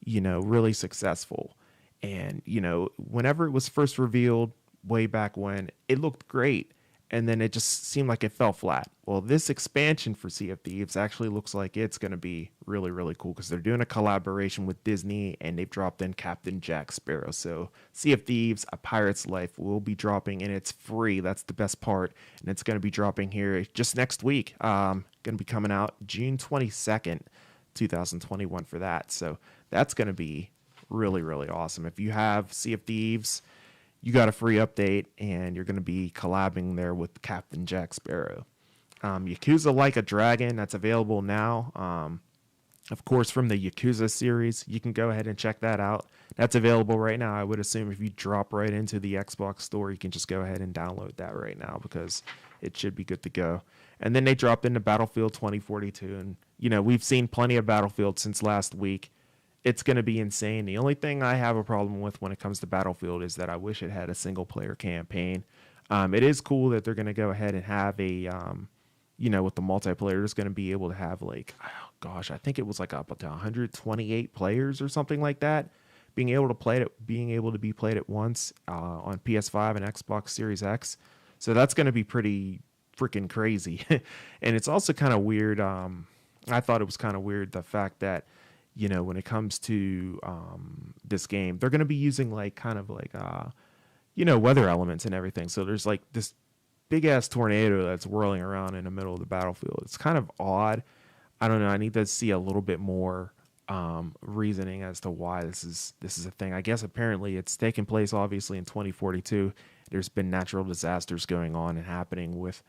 really successful. And, whenever it was first revealed way back when, it looked great. And then it just seemed like it fell flat. Well, this expansion for Sea of Thieves actually looks like it's going to be really, really cool because they're doing a collaboration with Disney and they've dropped in Captain Jack Sparrow. So Sea of Thieves, A Pirate's Life will be dropping and it's free. That's the best part. And it's going to be dropping here just next week. Going to be coming out June 22nd, 2021 for that. So that's going to be really, really awesome. If you have Sea of Thieves, you got a free update, and you're going to be collabing there with Captain Jack Sparrow. Yakuza Like a Dragon, that's available now. Of course, from the Yakuza series, you can go ahead and check that out. That's available right now. I would assume if you drop right into the Xbox store, you can just go ahead and download that right now because it should be good to go. And then they dropped into Battlefield 2042, and, we've seen plenty of Battlefield since last week. It's going to be insane. The only thing I have a problem with when it comes to Battlefield is that I wish it had a single-player campaign. It is cool that they're going to go ahead and have a, with the multiplayer, it's going to be able to have I think it was up to 128 players or something like that. Being able to be played at once on PS5 and Xbox Series X. So that's going to be pretty freaking crazy. And it's also kind of weird. I thought it was kind of weird the fact that, when it comes to this game, they're going to be using weather elements and everything. So there's this big ass tornado that's whirling around in the middle of the battlefield. It's kind of odd. I don't know. I need to see a little bit more reasoning as to why this is a thing. I guess apparently it's taking place obviously in 2042. There's been natural disasters going on and happening with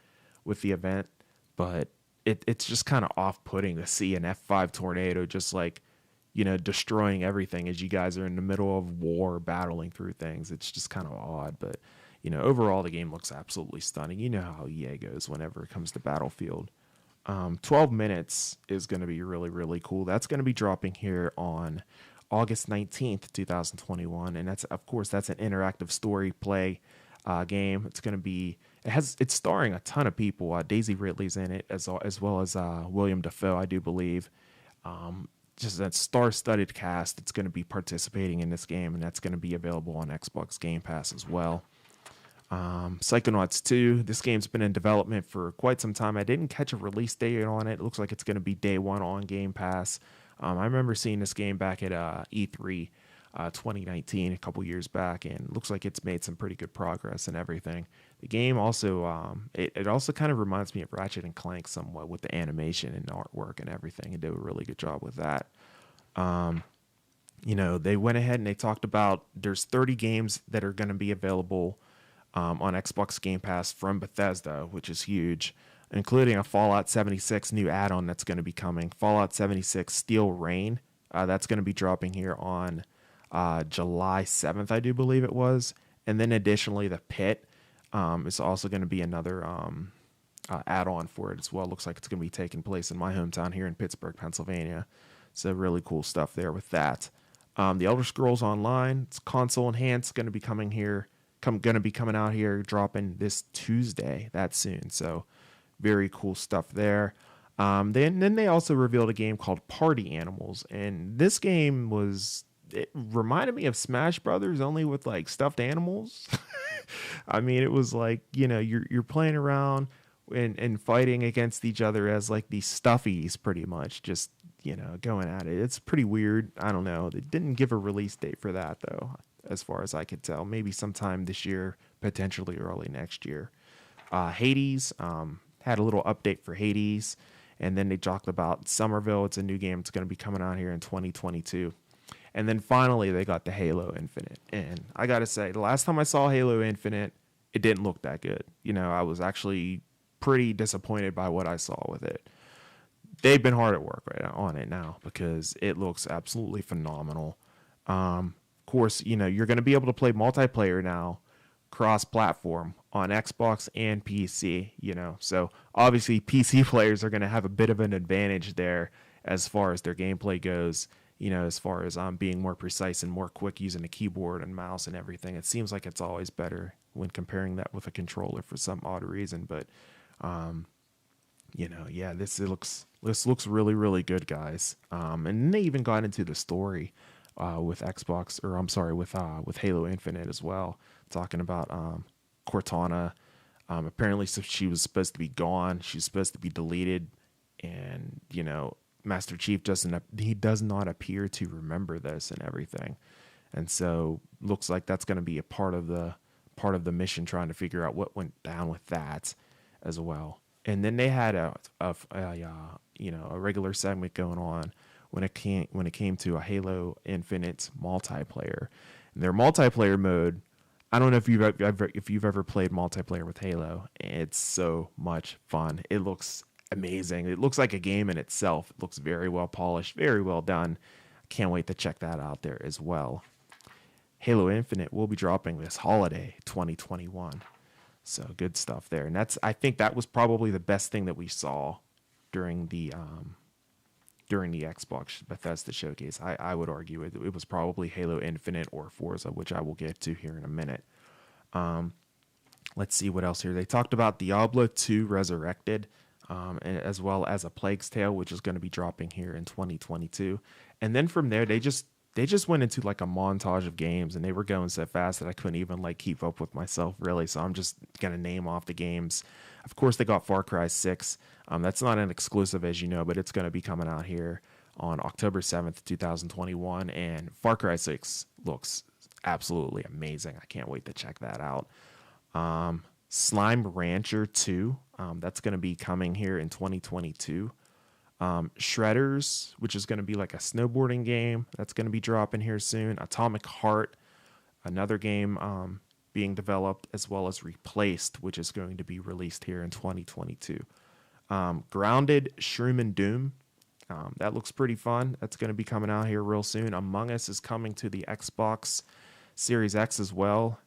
the event, but it's just kind of off-putting to see an F5 tornado just destroying everything as you guys are in the middle of war battling through things. It's just kind of odd, but overall the game looks absolutely stunning. You know how EA goes whenever it comes to Battlefield. 12 minutes is going to be really, really cool. That's going to be dropping here on August 19th, 2021. And that's an interactive story play game. It's starring a ton of people. Daisy Ridley's in it as well as William Dafoe, I do believe. Just that star-studded cast that's going to be participating in this game, and that's going to be available on Xbox Game Pass as well. Psychonauts 2, this game's been in development for quite some time. I didn't catch a release date on it. It looks like it's going to be day one on Game Pass. I remember seeing this game back at E3 2019, a couple years back, and it looks like it's made some pretty good progress and everything. The game also, it also kind of reminds me of Ratchet and Clank somewhat with the animation and artwork and everything, and did a really good job with that. They went ahead and they talked about there's 30 games that are going to be available on Xbox Game Pass from Bethesda, which is huge, including a Fallout 76 new add-on that's going to be coming. Fallout 76 Steel Rain, that's going to be dropping here on July 7th, I do believe it was. And then additionally, The Pit is also going to be another add-on for it as well. Looks like it's going to be taking place in my hometown here in Pittsburgh, Pennsylvania. So really cool stuff there with that. The Elder Scrolls Online, it's console enhanced, going to be coming out here, dropping this Tuesday, that soon. So very cool stuff there. Then they also revealed a game called Party Animals, and this game it reminded me of Smash Brothers, only with stuffed animals. I mean, it was you're playing around and fighting against each other as these stuffies, pretty much, just going at it. It's pretty weird. I don't know. They didn't give a release date for that though, as far as I could tell. Maybe sometime this year, potentially early next year. Hades, had a little update for Hades, and then they talked about Somerville. It's a new game. It's going to be coming out here in 2022. And then finally, they got the Halo Infinite. And I got to say, the last time I saw Halo Infinite, it didn't look that good. I was actually pretty disappointed by what I saw with it. They've been hard at work right on it now because it looks absolutely phenomenal. of course, you're going to be able to play multiplayer now, cross-platform on Xbox and PC, So obviously PC players are going to have a bit of an advantage there as far as their gameplay goes, as far as being more precise and more quick using a keyboard and mouse and everything. It seems like it's always better when comparing that with a controller for some odd reason, but yeah, this looks really, really good, guys. And they even got into the story with Xbox, or I'm sorry, with Halo Infinite as well, talking about Cortana. Apparently, so she was supposed to be gone. She's supposed to be deleted, and Master Chief does not appear to remember this and everything, and so looks like that's going to be a part of the mission, trying to figure out what went down with that as well. And then they had a regular segment going on when it came to a Halo Infinite multiplayer. And their multiplayer mode, I don't know if you've ever played multiplayer with Halo. It's so much fun. It looks amazing. It looks like a game in itself. It looks very well polished, very well done. Can't wait to check that out there as well. Halo Infinite will be dropping this holiday 2021. So good stuff there. And I think that was probably the best thing that we saw during the Xbox Bethesda showcase. I would argue it was probably Halo Infinite or Forza, which I will get to here in a minute. Let's see what else here. They talked about Diablo 2 Resurrected, as well as A Plague's Tale, which is going to be dropping here in 2022. And then from there, they just went into like a montage of games, and they were going so fast that I couldn't even like keep up with myself, really. So I'm just going to name off the games. Of course, they got Far Cry 6. That's not an exclusive, as you know, but it's going to be coming out here on October 7th, 2021. And Far Cry 6 looks absolutely amazing. I can't wait to check that out. Slime Rancher 2, that's going to be coming here in 2022. Shredders, which is going to be like a snowboarding game, that's going to be dropping here soon. Atomic Heart, another game being developed, as well as Replaced, which is going to be released here in 2022. Grounded, Shroom and Doom, that looks pretty fun. That's going to be coming out here real soon. Among Us is coming to the Xbox Series X as well.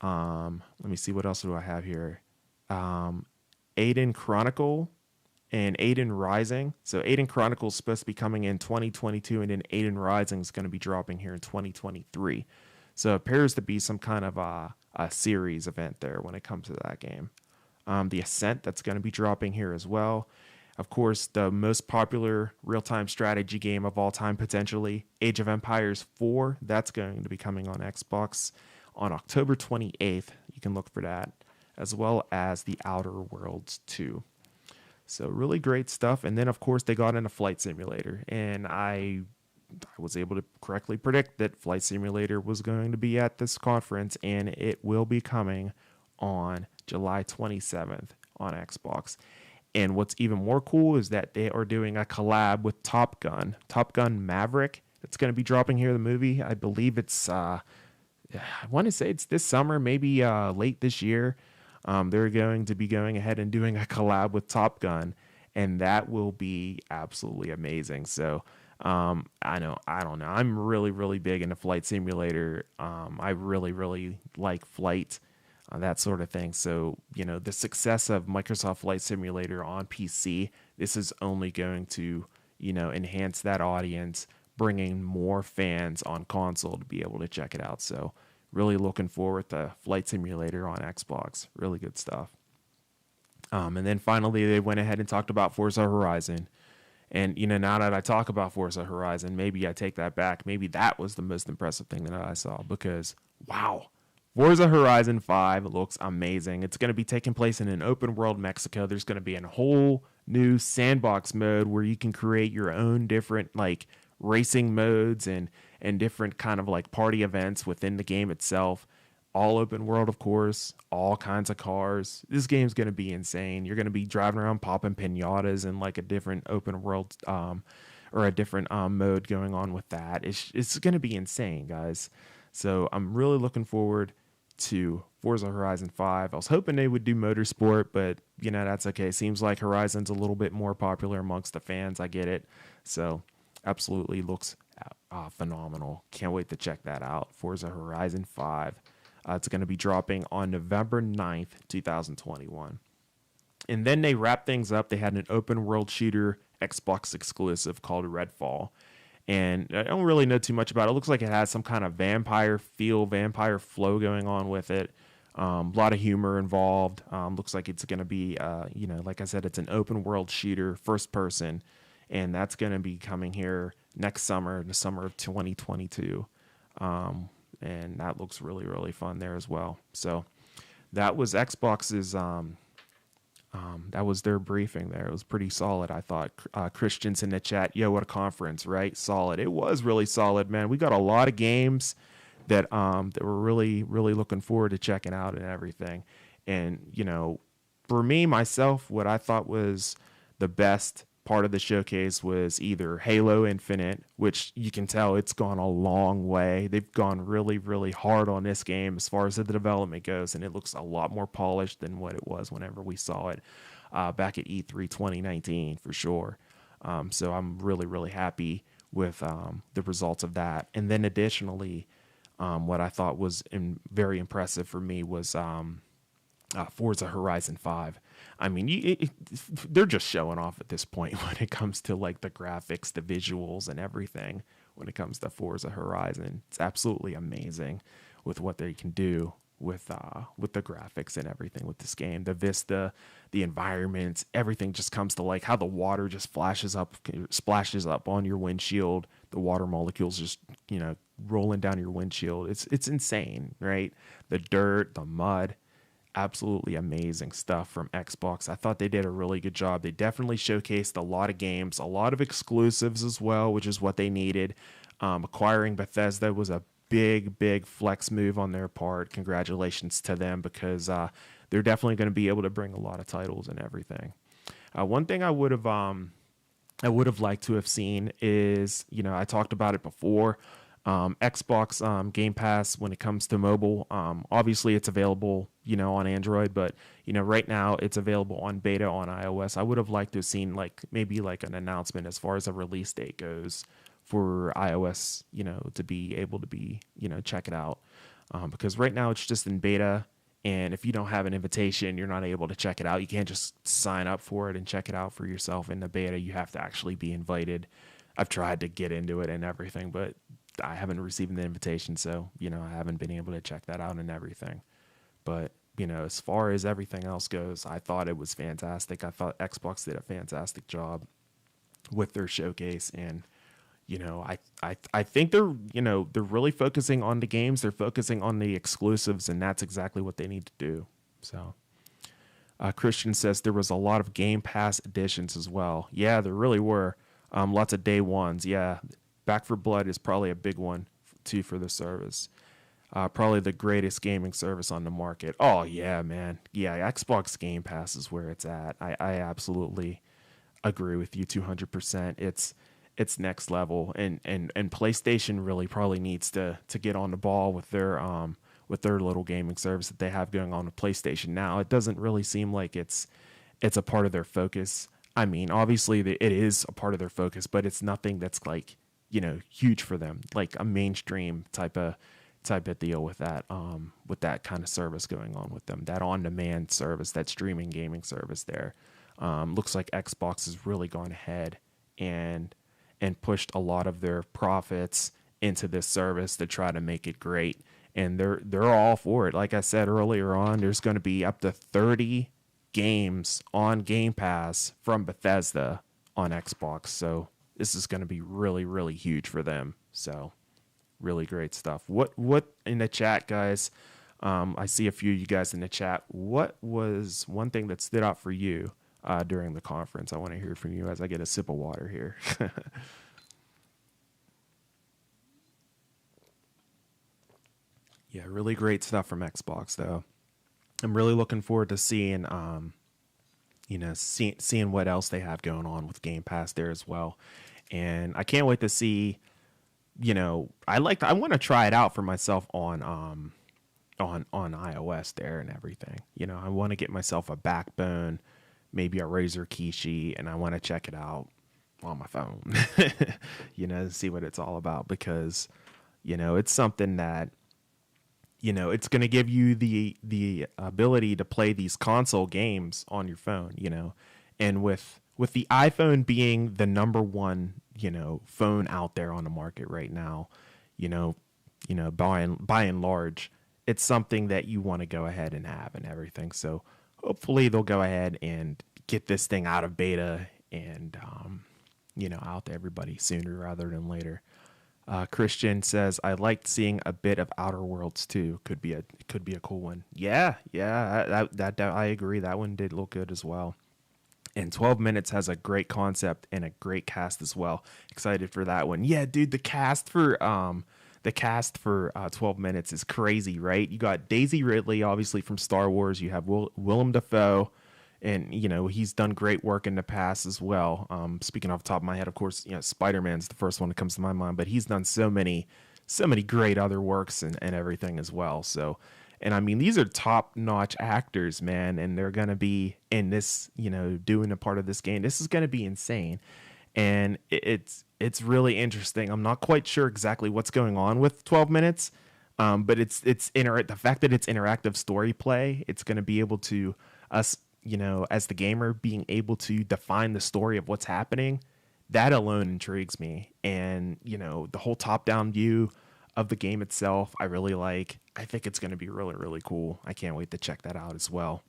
Let me see, what else do I have here? Aiden Chronicle and Aiden Rising. So Aiden Chronicle is supposed to be coming in 2022, and then Aiden Rising is going to be dropping here in 2023. So it appears to be some kind of a series event there when it comes to that game. The Ascent, that's going to be dropping here as well. Of course, the most popular real-time strategy game of all time, potentially, Age of Empires 4, that's going to be coming on Xbox on October 28th. You can look for that, as well as The Outer Worlds 2. So really great stuff. And then, of course, they got in a Flight Simulator, and I was able to correctly predict that Flight Simulator was going to be at this conference, and it will be coming on July 27th on Xbox. And what's even more cool is that they are doing a collab with Top Gun Maverick. It's going to be dropping here, the movie. I believe it's, I want to say it's this summer, maybe late this year. They're going to be going ahead and doing a collab with Top Gun, and that will be absolutely amazing. So I don't know. I'm really, really big into Flight Simulator. I really, really like flight, that sort of thing. So, the success of Microsoft Flight Simulator on PC, this is only going to, enhance that audience, bringing more fans on console to be able to check it out. So really looking forward to Flight Simulator on Xbox. Really good stuff. And then finally, they went ahead and talked about Forza Horizon. And, now that I talk about Forza Horizon, maybe I take that back. Maybe that was the most impressive thing that I saw, because, wow, Forza Horizon 5 looks amazing. It's going to be taking place in an open world Mexico. There's going to be a whole new sandbox mode where you can create your own different, racing modes and different kind of party events within the game itself. All open world, of course, all kinds of cars. This game's going to be insane. You're going to be driving around popping pinatas in a different open world or a different mode going on with that. It's going to be insane, guys. So I'm really looking forward to Forza Horizon 5. I was hoping they would do motorsport, but that's okay. Seems like Horizon's a little bit more popular amongst the fans. I get it. So absolutely looks phenomenal. Can't wait to check that out. Forza Horizon 5. It's going to be dropping on November 9th, 2021. And then they wrapped things up. They had an open world shooter Xbox exclusive called Redfall. And I don't really know too much about it. It looks like it has some kind of vampire feel, vampire flow going on with it. A lot of humor involved. Looks like it's going to be, like I said, it's an open world shooter, first person. And that's going to be coming here next summer, the summer of 2022. And that looks really, really fun there as well. So that was Xbox's, that was their briefing there. It was pretty solid, I thought. Christian's in the chat. Yo, what a conference, right? Solid. It was really solid, man. We got a lot of games that we're really, really looking forward to checking out and everything. And, for me, myself, what I thought was the best part of the showcase was either Halo Infinite, which you can tell it's gone a long way. They've gone really, really hard on this game as far as the development goes, and it looks a lot more polished than what it was whenever we saw it back at E3 2019 for sure. So I'm really, really happy with the results of that. And then additionally, what I thought was very impressive for me was Forza Horizon 5. I mean, they're just showing off at this point when it comes to like the graphics, the visuals, and everything. When it comes to Forza Horizon, it's absolutely amazing with what they can do with the graphics and everything with this game. The vista, the environments, everything just comes to like how the water just splashes up on your windshield. The water molecules just rolling down your windshield. It's insane, right? The dirt, the mud. Absolutely amazing stuff from Xbox. I thought they did a really good job. They definitely showcased a lot of games, a lot of exclusives as well, which is what they needed. Acquiring Bethesda was a big flex move on their part. Congratulations to them, because they're definitely going to be able to bring a lot of titles and everything. One thing I would have liked to have seen is, I talked about it before. Xbox Game Pass, when it comes to mobile, obviously it's available on Android, but right now it's available on beta on iOS. I would have liked to have seen maybe an announcement as far as a release date goes for iOS, to be able to be check it out, because right now it's just in beta, and if you don't have an invitation, you're not able to check it out. You can't just sign up for it and check it out for yourself in the beta. You have to actually be invited. I've tried to get into it and everything, but I haven't received the invitation, so I haven't been able to check that out and everything. But as far as everything else goes, I thought it was fantastic. I thought Xbox did a fantastic job with their showcase, and I think they're really focusing on the games. They're focusing on the exclusives, and that's exactly what they need to do. So Christian says there was a lot of Game Pass additions as well. Yeah, there really were. Lots of day ones. Yeah. Back 4 Blood is probably a big one too for the service. Probably the greatest gaming service on the market. Oh yeah, man. Yeah, Xbox Game Pass is where it's at. I absolutely agree with you 200%. It's next level, and PlayStation really probably needs to get on the ball with their little gaming service that they have going on with PlayStation now. It doesn't really seem like it's a part of their focus. I mean, obviously it is a part of their focus, but it's nothing that's huge for them, like a mainstream type of deal with that kind of service going on with them, that on-demand service, that streaming gaming service there. Looks like Xbox has really gone ahead and pushed a lot of their profits into this service to try to make it great, and they're all for it. Like I said earlier on, there's going to be up to 30 games on Game Pass from Bethesda on Xbox, so this is going to be really, really huge for them. So really great stuff. What in the chat, guys? I see a few of you guys in the chat. What was one thing that stood out for you during the conference? I want to hear from you as I get a sip of water here. Yeah, really great stuff from Xbox, though. I'm really looking forward to seeing seeing what else they have going on with Game Pass there as well. And I can't wait to see, I want to try it out for myself on iOS there and everything. I want to get myself a Backbone, maybe a Razer Kishi, and I want to check it out on my phone, see what it's all about, because, it's something that, it's going to give you the ability to play these console games on your phone, and with the iPhone being the number one, phone out there on the market right now, by and large, it's something that you want to go ahead and have and everything. So hopefully they'll go ahead and get this thing out of beta and, out to everybody sooner rather than later. Christian says, I liked seeing a bit of Outer Worlds too. Could be a cool one. Yeah. That I agree. That one did look good as well. And 12 Minutes has a great concept and a great cast as well. Excited for that one. Yeah, dude, the cast for 12 Minutes is crazy, right? You got Daisy Ridley, obviously from Star Wars. You have Willem Dafoe, and he's done great work in the past as well. Speaking off the top of my head, of course, Spider-Man's the first one that comes to my mind, but he's done so many great other works and everything as well. So, and I mean, these are top-notch actors, man, and they're gonna be in this, doing a part of this game. This is gonna be insane, and it's really interesting. I'm not quite sure exactly what's going on with 12 Minutes, but the fact that it's interactive story play, it's gonna be able to us, as the gamer, being able to define the story of what's happening. That alone intrigues me, and the whole top-down view of the game itself, I really like. I think it's going to be really, really cool. I can't wait to check that out as well.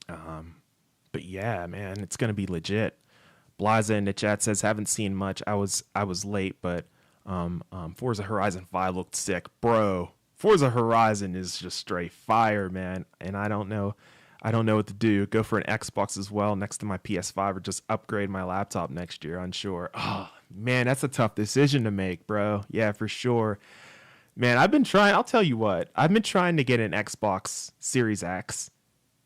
But yeah, man, it's going to be legit. Blaza in the chat says, haven't seen much. I was late, but Forza Horizon 5 looked sick. Bro, Forza Horizon is just straight fire, man. And I don't know what to do. Go for an Xbox as well next to my PS5, or just upgrade my laptop next year, unsure. Oh, man, that's a tough decision to make, bro. Yeah, for sure. Man, I'll tell you what, I've been trying to get an Xbox Series X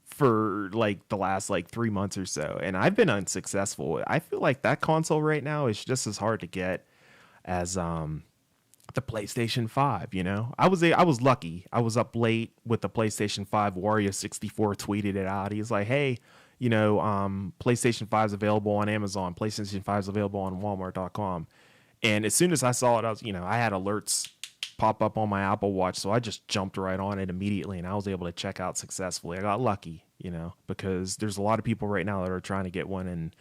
for like the last 3 months or so, and I've been unsuccessful. I feel like that console right now is just as hard to get as the PlayStation 5, I was lucky. I was up late with the PlayStation 5. Wario64 tweeted it out. He's like, hey, PlayStation 5 is available on Amazon. PlayStation 5 is available on Walmart.com. And as soon as I saw it, I had alerts pop up on my Apple Watch, so I just jumped right on it immediately, and I was able to check out successfully. I got lucky, because there's a lot of people right now that are trying to get one, and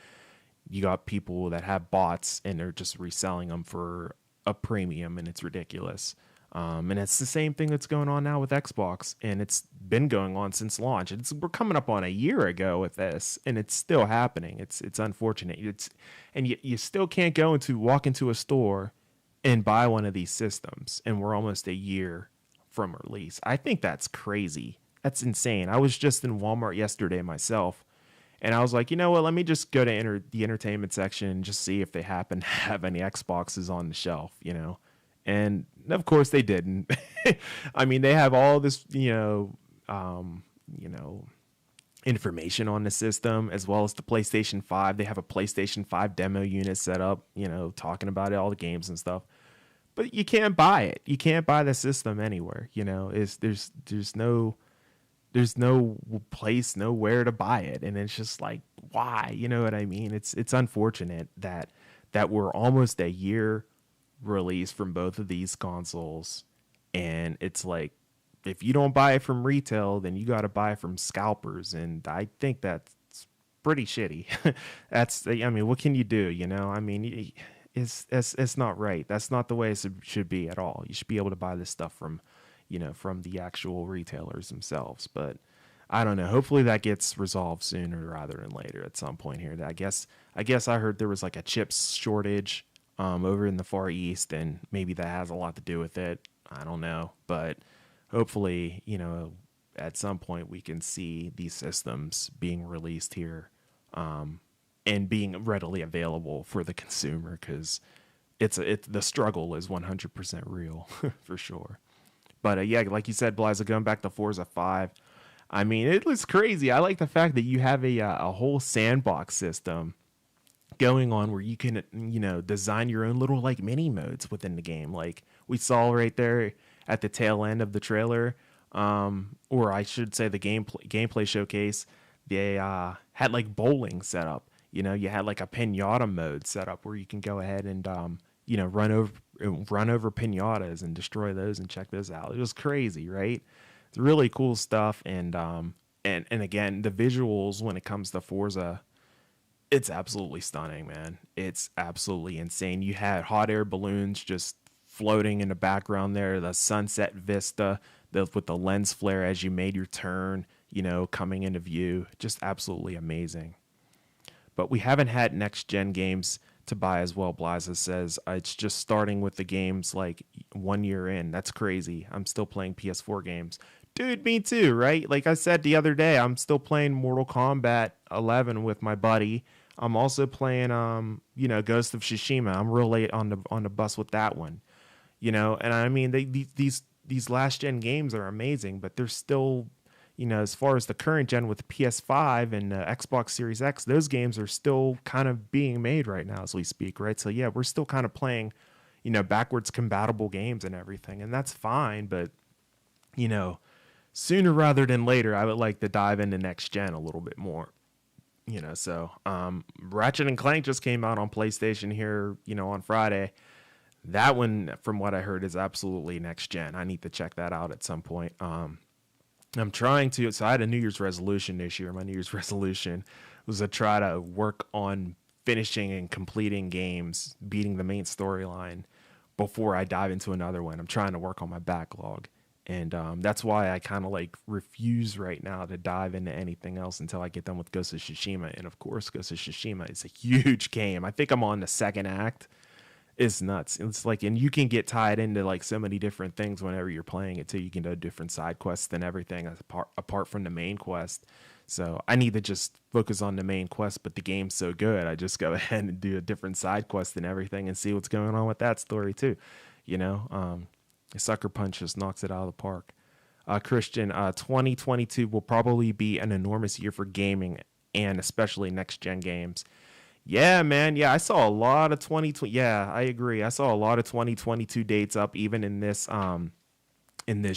you got people that have bots, and they're just reselling them for a premium, and it's ridiculous. And it's the same thing that's going on now with Xbox, and it's been going on since launch. We're coming up on a year ago with this, and it's still happening. It's unfortunate. And you still can't walk into a store and buy one of these systems, and we're almost a year from release. I think that's crazy. That's insane. I was just in Walmart yesterday myself, and I was like, you know what? Let me just go to the entertainment section and just see if they happen to have any Xboxes on the shelf, And of course they didn't. I mean, they have all this, information on the system, as well as the PlayStation 5. They have a PlayStation 5 demo unit set up, talking about all the games and stuff. But you can't buy it. You can't buy the system anywhere. There's no place, nowhere to buy it, and it's just like, why? You know what I mean? It's unfortunate that we're almost a year release from both of these consoles, and it's like, if you don't buy it from retail, then you got to buy it from scalpers, and I think that's pretty shitty. What can you do? It's not right. That's not the way it should be at all. You should be able to buy this stuff from the actual retailers themselves. But I don't know. Hopefully that gets resolved sooner rather than later at some point here. I guess I heard there was like a chips shortage over in the Far East, and maybe that has a lot to do with it. I don't know, but hopefully, at some point we can see these systems being released here, and being readily available for the consumer, because the struggle is 100% real for sure. But yeah, like you said, Bliza, going back to Forza 5, I mean, it was crazy. I like the fact that you have a whole sandbox system going on where you can, design your own little mini modes within the game. Like we saw right there at the tail end of the trailer, or I should say the gameplay showcase, they had bowling set up. You know, you had like a pinata mode set up where you can go ahead and, you know, run over pinatas and destroy those and check those out. It was crazy, right? It's really cool stuff. And again, the visuals when it comes to Forza, it's absolutely stunning, man. It's absolutely insane. You had hot air balloons just floating in the background there, the sunset vista with the lens flare as you made your turn, you know, coming into view. Just absolutely amazing. But we haven't had next gen games to buy as well, Blaza says. It's just starting with the games like 1 year in. That's crazy. I'm still playing PS4 games. Dude, me too, right? Like I said the other day, I'm still playing Mortal Kombat 11 with my buddy. I'm also playing, you know, Ghost of Tsushima. I'm real late on the bus with that one, you know. And I mean, these last gen games are amazing, but they're still, you know, as far as the current gen with the PS5 and Xbox Series X, those games are still kind of being made right now as we speak, right? So yeah, we're still kind of playing, you know, backwards compatible games and everything, and that's fine. But you know, sooner rather than later, I would like to dive into next gen a little bit more. You know, so Ratchet and Clank just came out on PlayStation here, you know, on Friday. That one, from what I heard, is absolutely next gen. I need to check that out at some point. I'm trying to, so I had a New Year's resolution this year. My New Year's resolution was to try to work on finishing and completing games, beating the main storyline before I dive into another one. I'm trying to work on my backlog. And that's why I kind of like refuse right now to dive into anything else until I get done with Ghost of Tsushima. And of course, Ghost of Tsushima is a huge game. I think I'm on the second act. It's nuts. It's like, and you can get tied into like so many different things whenever you're playing it too. You can do different side quests and everything apart from the main quest. So I need to just focus on the main quest, but the game's so good, I just go ahead and do a different side quest and everything and see what's going on with that story too. You know, Sucker Punch just knocks it out of the park. Christian, 2022 will probably be an enormous year for gaming and especially next gen games. Yeah, man. Yeah, I saw a lot of 2020. Yeah, I agree. I saw a lot of 2022 dates up even in this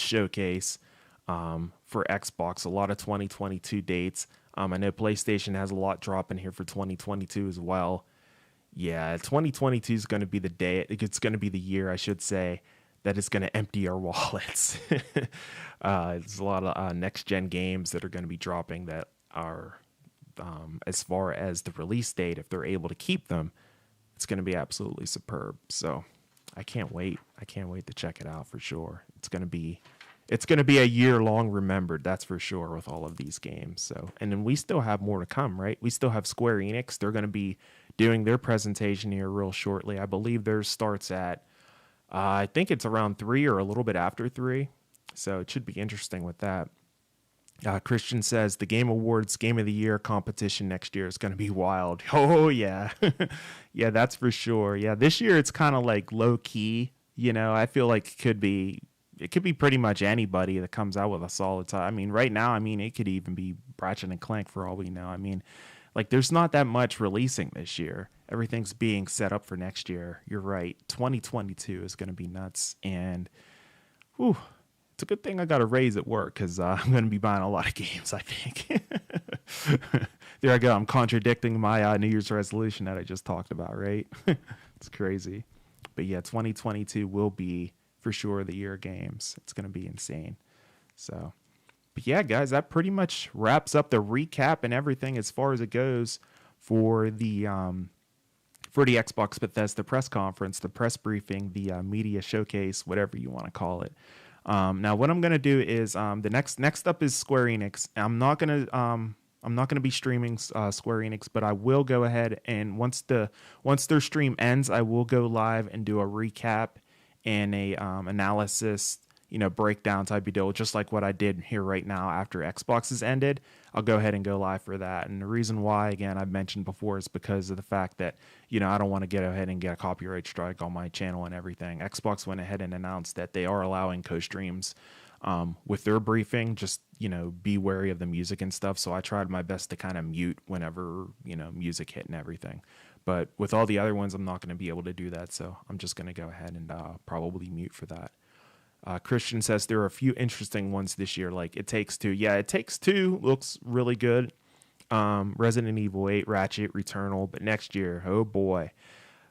showcase for Xbox. A lot of 2022 dates. I know PlayStation has a lot dropping here for 2022 as well. Yeah, 2022 is going to be the day. It's going to be the year, I should say, that is going to empty our wallets. There's a lot of next-gen games that are going to be dropping that are, as far as the release date, if they're able to keep them, it's going to be absolutely superb. So I can't wait. I can't wait to check it out for sure. It's going to be a year long remembered, that's for sure, with all of these games. So, and then we still have more to come, right? We still have Square Enix. They're going to be doing their presentation here real shortly. I believe theirs starts at I think it's around 3 or a little bit after 3. So it should be interesting with that. Christian says the Game Awards Game of the Year competition next year is going to be wild. Oh, yeah. Yeah, that's for sure. Yeah, this year it's kind of like low key. You know, I feel like it could be pretty much anybody that comes out with a solid title. I mean, right now, I mean, it could even be Ratchet and Clank for all we know. I mean, like, there's not that much releasing this year. Everything's being set up for next year. You're right. 2022 is going to be nuts. And, whew, it's a good thing I got a raise at work because I'm going to be buying a lot of games, I think. There I go. I'm contradicting my New Year's resolution that I just talked about, right? It's crazy. But, yeah, 2022 will be, for sure, the year of games. It's going to be insane. So... But yeah, guys, that pretty much wraps up the recap and everything as far as it goes for the Xbox Bethesda press conference, the press briefing, the media showcase, whatever you want to call it. Now, what I'm gonna do is the next up is Square Enix. I'm not gonna be streaming Square Enix, but I will go ahead and once their stream ends, I will go live and do a recap and a analysis, you know, breakdown type of deal, just like what I did here right now after Xbox has ended. I'll go ahead and go live for that. And the reason why, again, I've mentioned before, is because of the fact that, you know, I don't want to get ahead and get a copyright strike on my channel and everything. Xbox went ahead and announced that they are allowing co-streams with their briefing. Just, you know, be wary of the music and stuff. So I tried my best to kind of mute whenever, you know, music hit and everything. But with all the other ones, I'm not going to be able to do that. So I'm just going to go ahead and probably mute for that. Christian says there are a few interesting ones this year, like It Takes Two. Yeah, It Takes Two looks really good. Resident Evil 8, Ratchet, Returnal, but next year, oh boy.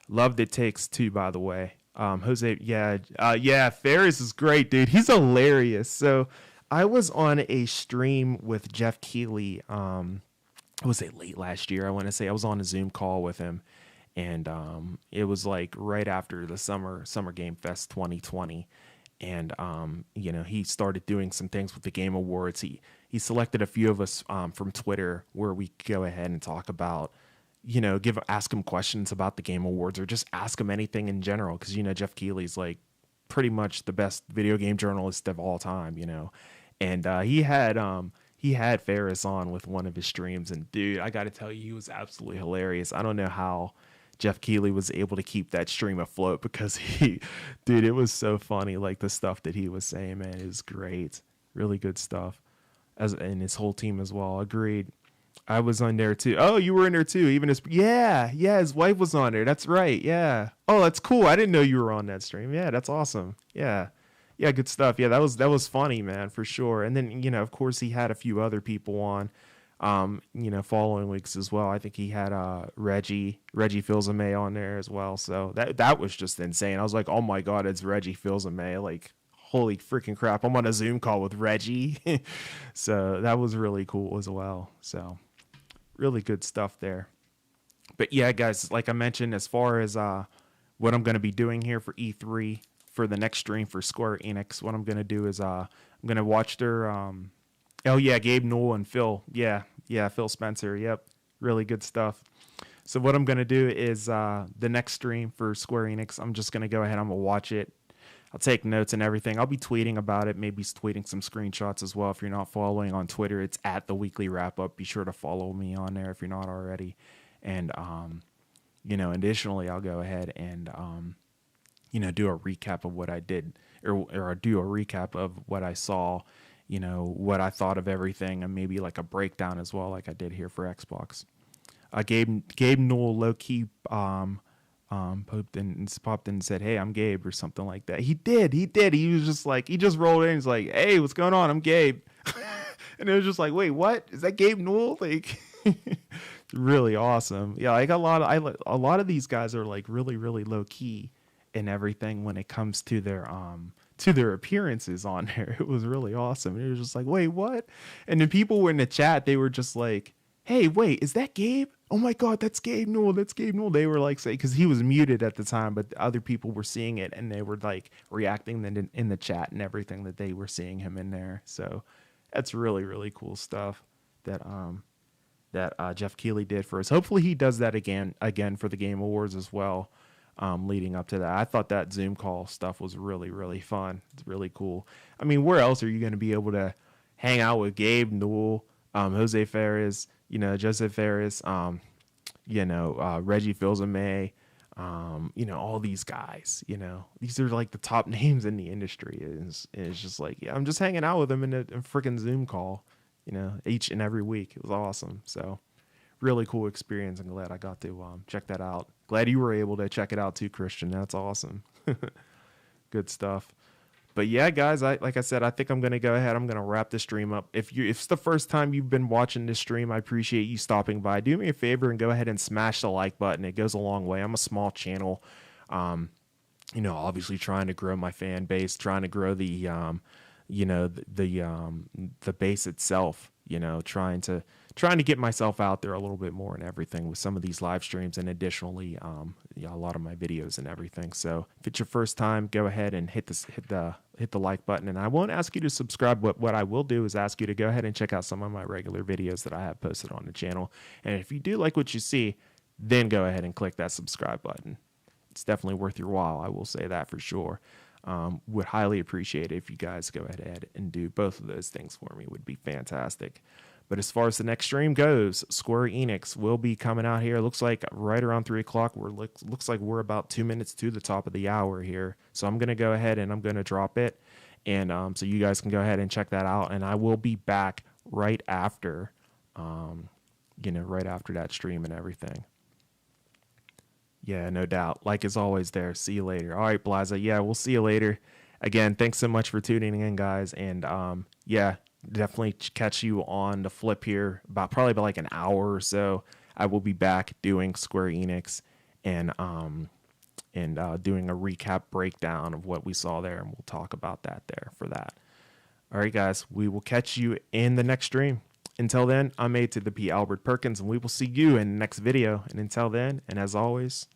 Loved It Takes Two, by the way. Jose, yeah, Ferris is great, dude. He's hilarious. So I was on a stream with Jeff Keighley, was it late last year? I want to say I was on a Zoom call with him, and it was like right after the Summer Game Fest 2020. And he started doing some things with the Game Awards. He selected a few of us from Twitter where we could go ahead and talk about, ask him questions about the Game Awards, or just ask him anything in general, because Jeff Keighley's like pretty much the best video game journalist of all time, and he had Ferris on with one of his streams, and dude, I got to tell you, he was absolutely hilarious. I don't know how Jeff Keighley was able to keep that stream afloat, because dude, it was so funny. Like the stuff that he was saying, man, it was great. Really good stuff. And his whole team as well. Agreed. I was on there too. Oh, you were in there too. Even his his wife was on there. That's right. Yeah. Oh, that's cool. I didn't know you were on that stream. Yeah, that's awesome. Yeah. Yeah, good stuff. Yeah, that was funny, man, for sure. And then, of course, he had a few other people on. Following weeks as well. I think he had Reggie Fils-Aimé on there as well. So that was just insane. I was like, oh my God, it's Reggie Fils-Aimé. Like, holy freaking crap. I'm on a Zoom call with Reggie. So that was really cool as well. So really good stuff there. But yeah, guys, like I mentioned, as far as what I'm going to be doing here for E3 for the next stream for Square Enix, what I'm going to do is I'm going to watch their Gabe Newell and Phil. Yeah, Phil Spencer. Yep. Really good stuff. So what I'm going to do is the next stream for Square Enix, I'm just going to go ahead. I'm going to watch it. I'll take notes and everything. I'll be tweeting about it, maybe tweeting some screenshots as well. If you're not following on Twitter, it's at The Weekly Wrap Up. Be sure to follow me on there if you're not already. And, additionally, I'll go ahead and, do a recap of what I did, or do a recap of what I saw, what I thought of everything, and maybe like a breakdown as well, like I did here for Xbox. Gabe Newell low-key popped in and said, "Hey, I'm Gabe," or something like that. He did. He was just like, he just rolled in. He's like, "Hey, what's going on? I'm Gabe." And it was just like, wait, what? Is that Gabe Newell? Like, really awesome. Yeah, like a lot of these guys are like really, really low key and everything when it comes to their appearances on there. It was really awesome. It was just like, wait, what? And then people were in the chat, they were just like, "Hey, wait, is that Gabe? Oh my God, that's Gabe Newell. That's Gabe Newell." They were like, say, because he was muted at the time, but other people were seeing it and they were like reacting in the chat and everything that they were seeing him in there. So that's really, really cool stuff that Jeff Keighley did for us. Hopefully he does that again for the Game Awards as well. Leading up to that, I thought that Zoom call stuff was really, really fun. It's really cool. I mean, where else are you going to be able to hang out with Gabe Newell, Jose Ferris, Joseph Ferris, Reggie Fils-Aimé, all these guys, these are like the top names in the industry. It's just like, yeah, I'm just hanging out with them in a freaking Zoom call, each and every week. It was awesome. So really cool experience. I'm glad I got to check that out. Glad you were able to check it out too, Christian. That's awesome. Good stuff. But yeah, guys, like I said, I think I'm going to go ahead. I'm going to wrap the stream up. If it's the first time you've been watching this stream, I appreciate you stopping by. Do me a favor and go ahead and smash the like button. It goes a long way. I'm a small channel, obviously trying to grow my fan base, trying to grow the base itself, trying to get myself out there a little bit more and everything with some of these live streams, and additionally, a lot of my videos and everything. So if it's your first time, go ahead and hit the like button. And I won't ask you to subscribe. What I will do is ask you to go ahead and check out some of my regular videos that I have posted on the channel. And if you do like what you see, then go ahead and click that subscribe button. It's definitely worth your while. I will say that for sure. Would highly appreciate it if you guys go ahead and do both of those things for me. Would be fantastic. But as far as the next stream goes, Square Enix will be coming out here. It looks like right around 3 o'clock. Looks like we're about 2 minutes to the top of the hour here. So I'm going to go ahead and I'm going to drop it. And so you guys can go ahead and check that out. And I will be back right after, right after that stream and everything. Yeah, no doubt. Like as always there. See you later. All right, Blaza. Yeah, we'll see you later. Again, thanks so much for tuning in, guys. And yeah, definitely catch you on the flip here probably about like an hour or so. I will be back doing Square Enix and doing a recap breakdown of what we saw there, and we'll talk about that there for that. All right, guys, we will catch you in the next stream. Until then, I'm A to the P. Albert Perkins, and we will see you in the next video. And until then, and as always,